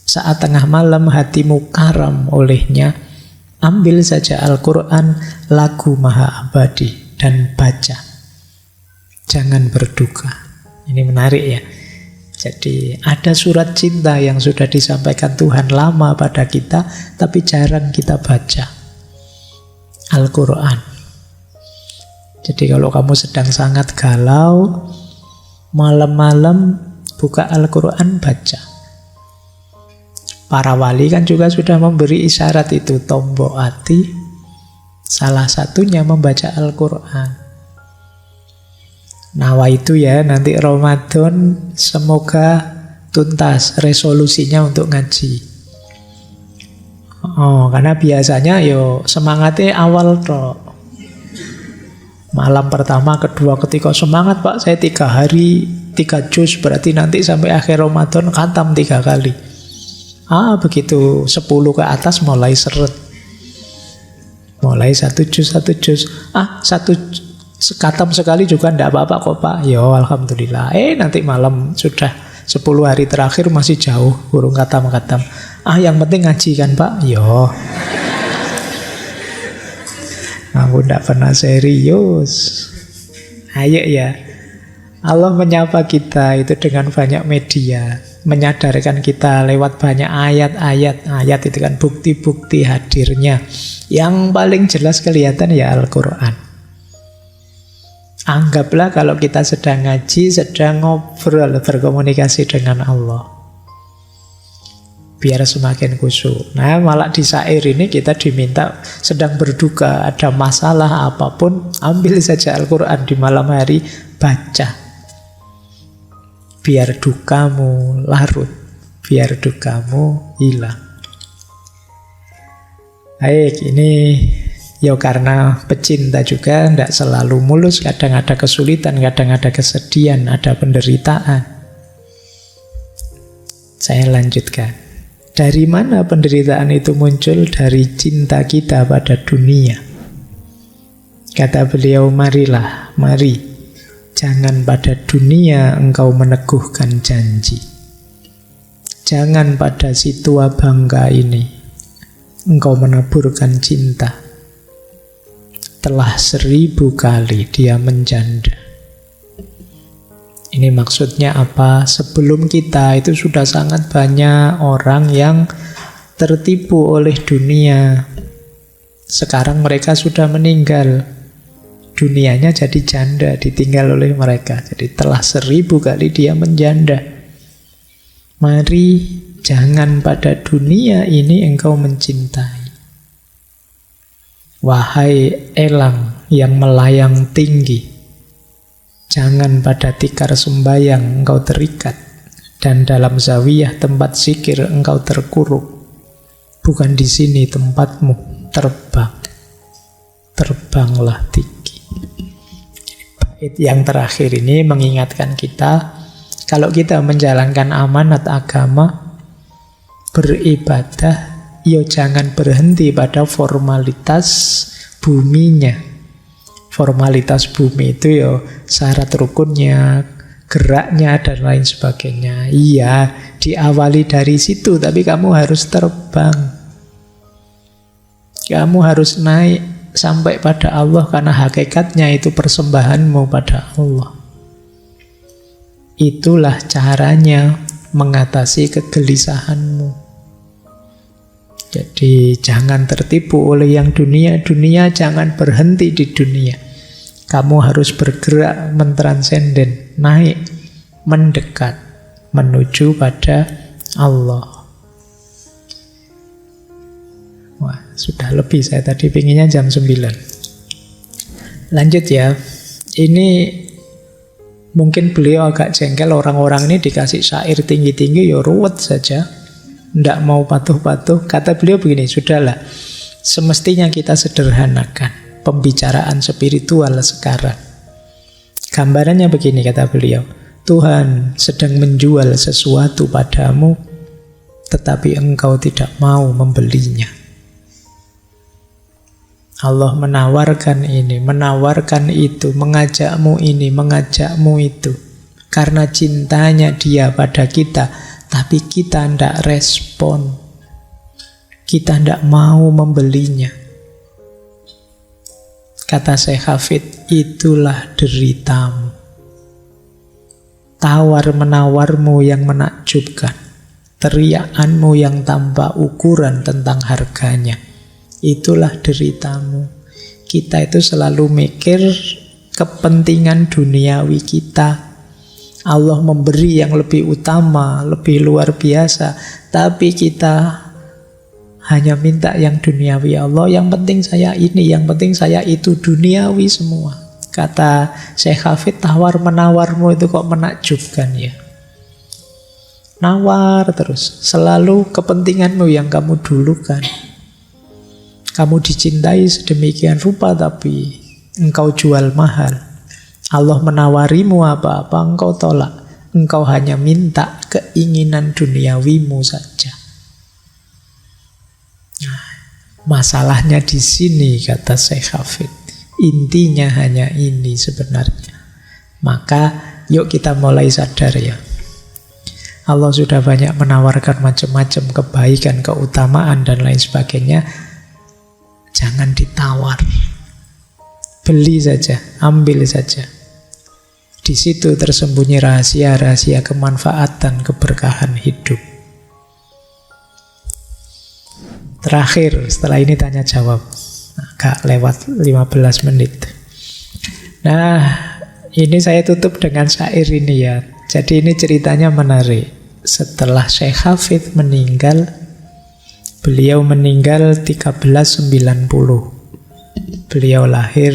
Saat tengah malam hatimu karam olehnya, ambil saja Al-Quran, lagu maha abadi, dan baca. Jangan berduka. Ini menarik ya. Jadi ada surat cinta yang sudah disampaikan Tuhan lama pada kita, tapi jarang kita baca. Al-Quran. Jadi kalau kamu sedang sangat galau, Malam-malam buka Al-Quran, baca. Para wali kan juga sudah memberi isyarat itu, tombok hati, salah satunya membaca Al-Quran. Nawa itu ya, nanti Ramadan semoga tuntas resolusinya untuk ngaji. Karena biasanya semangatnya awal toh. Malam pertama, kedua, ketiga semangat Pak, saya 3 hari 3 juz, berarti nanti sampai akhir Ramadan khatam 3 kali. Begitu 10 ke atas mulai seret. Mulai 1 juz. 1 khatam sekali juga enggak apa-apa kok Pak. Alhamdulillah. Nanti malam sudah 10 hari terakhir masih jauh, burung khatam-khatam. Yang penting ngaji kan Pak. Aku tidak pernah serius. Ayo ya. Allah menyapa kita itu dengan banyak media, menyadarkan kita lewat banyak ayat-ayat. Ayat itu kan bukti-bukti hadirnya. Yang paling jelas kelihatan ya Al-Quran. Anggaplah kalau kita sedang ngaji, sedang ngobrol, berkomunikasi dengan Allah, biar semakin khusyuk. Nah, malah di syair ini kita diminta sedang berduka, ada masalah apapun, ambil saja Al-Quran di malam hari, baca. Biar dukamu larut, biar dukamu hilang. Baik, ini karena pecinta juga tidak selalu mulus, kadang ada kesulitan, kadang ada kesedihan, ada penderitaan. Saya lanjutkan. Dari mana penderitaan itu muncul? Dari cinta kita pada dunia. Kata beliau, mari, jangan pada dunia engkau meneguhkan janji. Jangan pada si tua bangka ini engkau menaburkan cinta. Telah 1000 kali dia menjanda. Ini maksudnya apa? Sebelum kita itu sudah sangat banyak orang yang tertipu oleh dunia. Sekarang mereka sudah meninggal. Dunianya jadi janda, ditinggal oleh mereka. Jadi telah 1000 kali dia menjanda. Mari, jangan pada dunia ini engkau mencintai. Wahai elang yang melayang tinggi, jangan pada tikar sembayang engkau terikat, dan dalam zawiyah tempat zikir engkau terkuruk. Bukan di sini tempatmu, terbang. Terbanglah tinggi. Bait yang terakhir ini mengingatkan kita, kalau kita menjalankan amanat agama, beribadah, jangan berhenti pada formalitas buminya. Formalitas bumi itu syarat rukunnya, geraknya, dan lain sebagainya. Iya, diawali dari situ, tapi kamu harus terbang. Kamu harus naik sampai pada Allah, karena hakikatnya itu persembahanmu pada Allah. Itulah caranya mengatasi kegelisahanmu. Jadi jangan tertipu oleh yang dunia, jangan berhenti di dunia. Kamu harus bergerak mentransenden, naik, mendekat, menuju pada Allah. Wah, sudah lebih, saya tadi pinginnya jam 9. Lanjut ya. Ini mungkin beliau agak jengkel, orang-orang ini dikasih syair tinggi-tinggi, ruwet saja. Tidak mau patuh-patuh. Kata beliau begini, sudahlah, semestinya kita sederhanakan pembicaraan spiritual sekarang. Gambarannya begini, kata beliau, Tuhan sedang menjual sesuatu padamu, tetapi engkau tidak mau membelinya. Allah menawarkan ini, menawarkan itu, mengajakmu ini, mengajakmu itu, karena cintanya dia pada kita. Tapi kita tidak respon. Kita tidak mau membelinya. Kata Syekh Hafid, itulah deritamu. Tawar-menawarmu yang menakjubkan. Teriakanmu yang tanpa ukuran tentang harganya. Itulah deritamu. Kita itu selalu mikir kepentingan duniawi kita. Allah memberi yang lebih utama, lebih luar biasa, tapi kita hanya minta yang duniawi. Allah, yang penting saya ini, yang penting saya itu, duniawi semua. Kata Syekh Hafid, tawar-menawarmu itu kok menakjubkan ya. Nawar terus, selalu kepentinganmu yang kamu dulukan. Kamu dicintai sedemikian rupa, tapi engkau jual mahal. Allah menawarimu apa-apa, engkau tolak. Engkau hanya minta keinginan duniawimu saja. Nah, masalahnya di sini, kata Syekh Hafid. Intinya hanya ini sebenarnya. Maka yuk kita mulai sadar ya. Allah sudah banyak menawarkan macam-macam kebaikan, keutamaan dan lain sebagainya. Jangan ditawar. Beli saja, ambil saja. Di situ tersembunyi rahasia-rahasia kemanfaatan, keberkahan hidup. Terakhir, setelah ini tanya jawab. Agak lewat 15 menit. Nah, ini saya tutup dengan syair ini ya. Jadi ini ceritanya menarik. Setelah Syekh Hafid meninggal, beliau meninggal 1390. Beliau lahir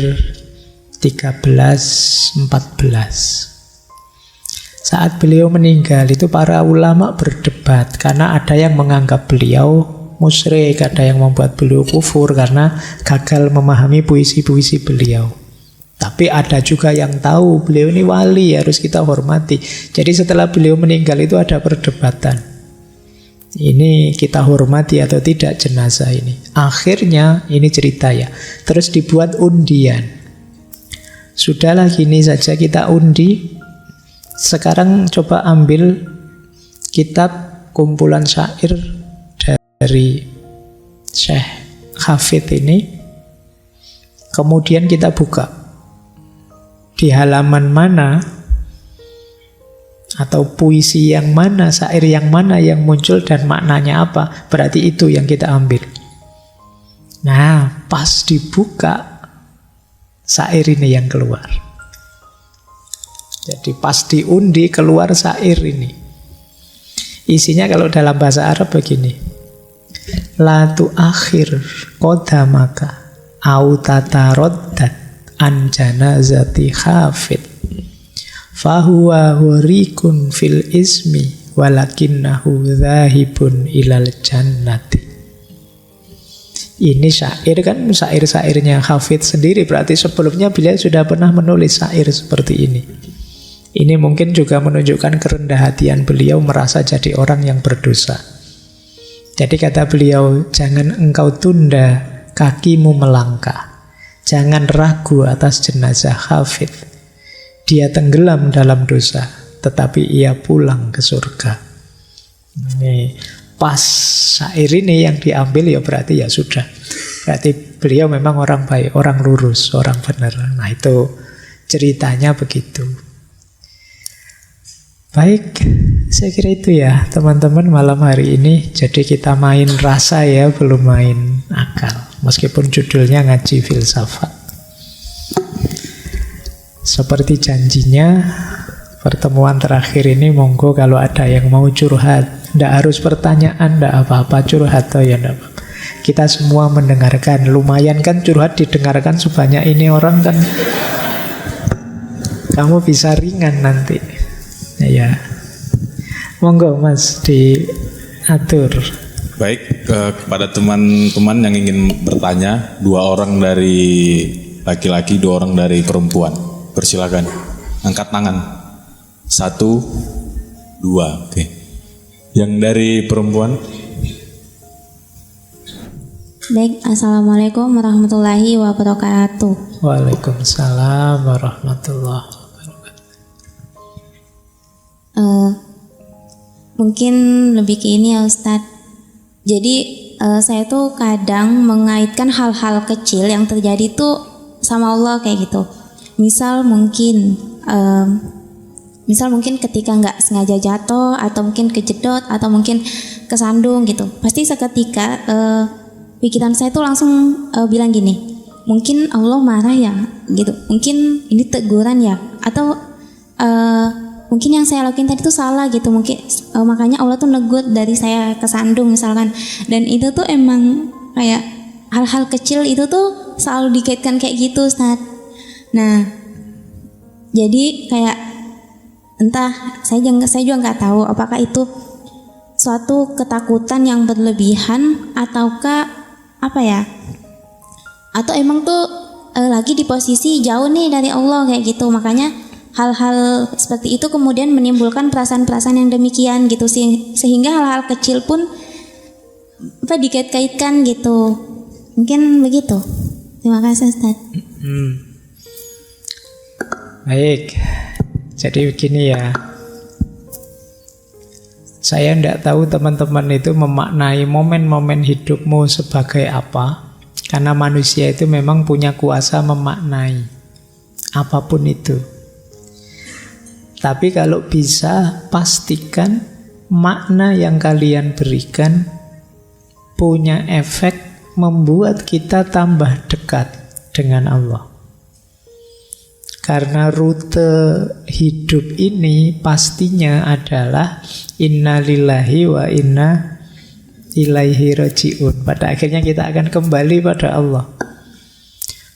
1314. Saat beliau meninggal itu para ulama berdebat karena ada yang menganggap beliau musyrik, ada yang membuat beliau kufur karena gagal memahami puisi-puisi beliau. Tapi ada juga yang tahu beliau ini wali, harus kita hormati. Jadi setelah beliau meninggal itu ada perdebatan. Ini kita hormati atau tidak jenazah ini. Akhirnya ini cerita ya. Terus dibuat undian. Sudahlah gini saja kita undi. Sekarang coba ambil kitab kumpulan syair dari Syekh Hafid ini. Kemudian kita buka di halaman mana atau puisi yang mana, syair yang mana yang muncul dan maknanya apa. Berarti itu yang kita ambil. Nah, pas dibuka syair ini yang keluar. Jadi pas diundi keluar syair ini. Isinya kalau dalam bahasa Arab begini. La tu'akhir qadamaka au tataraddat an janazati Hafid. Fahuwa hurikun fil ismi walakinnahu dhahibun ilal jannati. Ini syair kan, syair-syairnya Hafid sendiri. Berarti sebelumnya beliau sudah pernah menulis syair seperti ini. Ini mungkin juga menunjukkan kerendah hatian beliau merasa jadi orang yang berdosa. Jadi kata beliau, jangan engkau tunda kakimu melangkah. Jangan ragu atas jenazah Hafid. Dia tenggelam dalam dosa, tetapi ia pulang ke surga. Ini pas syair ini yang diambil ya berarti ya sudah. Berarti beliau memang orang baik, orang lurus, orang benar. Nah itu ceritanya begitu. Baik, saya kira itu ya teman-teman malam hari ini. Jadi kita main rasa ya, belum main akal. Meskipun judulnya ngaji filsafat. Seperti janjinya, pertemuan terakhir ini monggo kalau ada yang mau curhat. Tidak harus pertanyaan, tidak apa-apa, curhat atau ya tidak apa-apa. Kita semua mendengarkan. Lumayan kan curhat didengarkan sebanyak ini orang kan. Kamu bisa ringan nanti. Ya, monggo Mas diatur. Baik, kepada teman-teman yang ingin bertanya, 2 orang dari laki-laki, 2 orang dari perempuan. Persilakan, angkat tangan. 1, 2, oke. Yang dari perempuan. Baik, Assalamualaikum warahmatullahi wabarakatuh. Waalaikumsalam warahmatullahi wabarakatuh. Mungkin lebih ke ini ya Ustadz. Jadi saya tuh kadang mengaitkan hal-hal kecil yang terjadi tuh sama Allah kayak gitu. Misal mungkin ketika nggak sengaja jatuh, atau mungkin kejedot, atau mungkin kesandung gitu. Pasti seketika pikiran saya tuh langsung bilang gini, mungkin Allah marah ya gitu. Mungkin ini teguran ya, atau mungkin yang saya lakuin tadi tuh salah gitu, mungkin makanya Allah tuh negur dari saya kesandung misalkan. Dan itu tuh emang kayak hal-hal kecil itu tuh selalu dikaitkan kayak gitu, Ustaz. Nah, jadi kayak entah saya juga nggak tahu apakah itu suatu ketakutan yang berlebihan ataukah apa ya, atau emang tuh lagi di posisi jauh nih dari Allah kayak gitu, makanya hal-hal seperti itu kemudian menimbulkan perasaan-perasaan yang demikian gitu, sehingga hal-hal kecil pun dikait-kaitkan gitu. Mungkin begitu. Terima kasih, Ustaz. Baik, jadi begini ya. Saya tidak tahu teman-teman itu memaknai momen-momen hidupmu sebagai apa, karena manusia itu memang punya kuasa memaknai apapun itu. Tapi kalau bisa, pastikan makna yang kalian berikan punya efek membuat kita tambah dekat dengan Allah. Karena rute hidup ini pastinya adalah inna lillahi wa inna ilaihi raji'un. Pada akhirnya kita akan kembali pada Allah.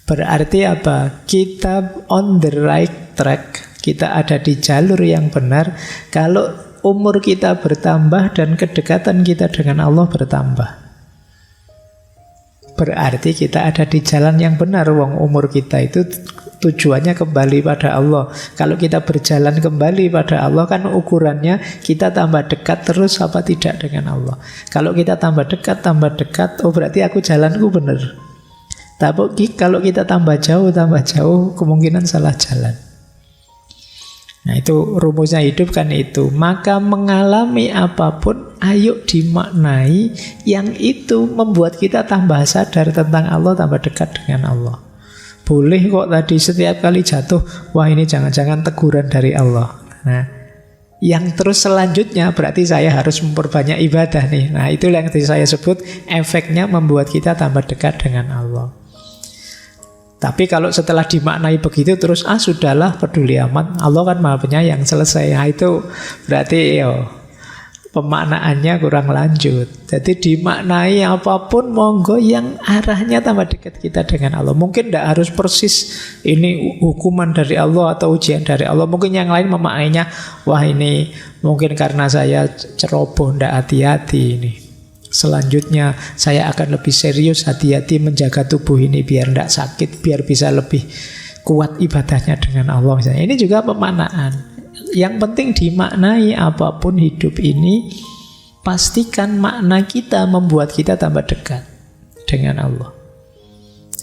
Berarti apa? Kita on the right track. Kita ada di jalur yang benar kalau umur kita bertambah dan kedekatan kita dengan Allah bertambah. Berarti kita ada di jalan yang benar. Wong umur kita itu tujuannya kembali pada Allah. Kalau kita berjalan kembali pada Allah, kan ukurannya kita tambah dekat terus apa tidak dengan Allah. Kalau kita tambah dekat, oh berarti aku jalanku benar. Tapi kalau kita tambah jauh, kemungkinan salah jalan. Nah, itu rumusnya hidup kan itu. Maka mengalami apapun, ayo dimaknai yang itu membuat kita tambah sadar tentang Allah, tambah dekat dengan Allah. Boleh kok tadi setiap kali jatuh, wah ini jangan-jangan teguran dari Allah. Nah, yang terus selanjutnya berarti saya harus memperbanyak ibadah nih. Nah, itu yang tadi saya sebut efeknya membuat kita tambah dekat dengan Allah. Tapi kalau setelah dimaknai begitu terus sudahlah peduli amat, Allah kan Maha Penyayang, selesai. Nah, itu berarti pemaknaannya kurang lanjut. Jadi dimaknai apapun monggo yang arahnya tambah dekat kita dengan Allah. Mungkin tidak harus persis ini hukuman dari Allah atau ujian dari Allah. Mungkin yang lain memaknainya, wah ini mungkin karena saya ceroboh, tidak hati-hati ini. Selanjutnya saya akan lebih serius, hati-hati menjaga tubuh ini biar tidak sakit, biar bisa lebih kuat ibadahnya dengan Allah misalnya. Ini juga pemaknaan. Yang penting dimaknai apapun hidup ini, pastikan makna kita membuat kita tambah dekat dengan Allah.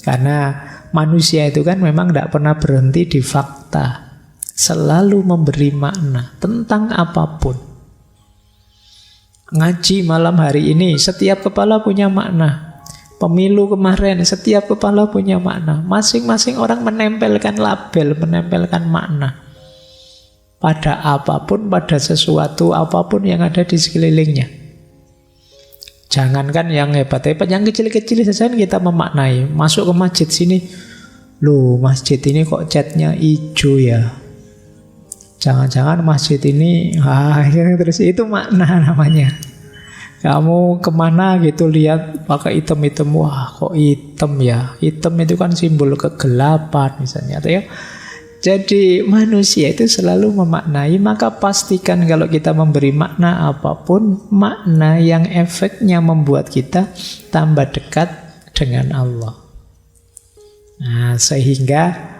Karena manusia itu kan memang tidak pernah berhenti di fakta, selalu memberi makna tentang apapun. Ngaji malam hari ini, setiap kepala punya makna. Pemilu kemarin, setiap kepala punya makna. Masing-masing orang menempelkan label, menempelkan makna pada apapun, pada sesuatu apapun yang ada di sekelilingnya. Jangankan yang hebat-hebat, yang kecil-kecil saja kita memaknai. Masuk ke masjid sini, loh masjid ini kok catnya hijau ya, jangan-jangan masjid ini terus itu makna namanya. Kamu kemana gitu lihat pakai hitam-hitam, wah kok hitam ya, hitam itu kan simbol kegelapan misalnya, atau ya. Jadi manusia itu selalu memaknai. Maka pastikan kalau kita memberi makna apapun, makna yang efeknya membuat kita tambah dekat dengan Allah. Nah, sehingga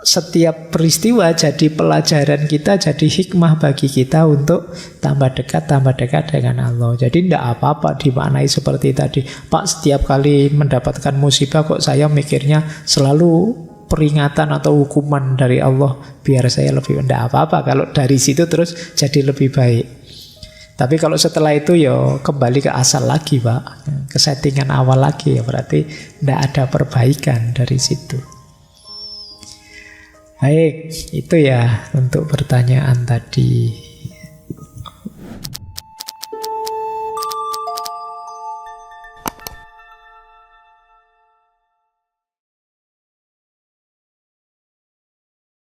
setiap peristiwa jadi pelajaran kita, jadi hikmah bagi kita untuk tambah dekat dengan Allah. Jadi tidak apa-apa dimaknai seperti tadi, Pak, setiap kali mendapatkan musibah kok saya mikirnya selalu peringatan atau hukuman dari Allah biar saya lebih, tidak apa-apa kalau dari situ terus jadi lebih baik. Tapi kalau setelah itu ya kembali ke asal lagi, Pak, ke settingan awal lagi, ya berarti tidak ada perbaikan dari situ. Baik, itu ya untuk pertanyaan tadi.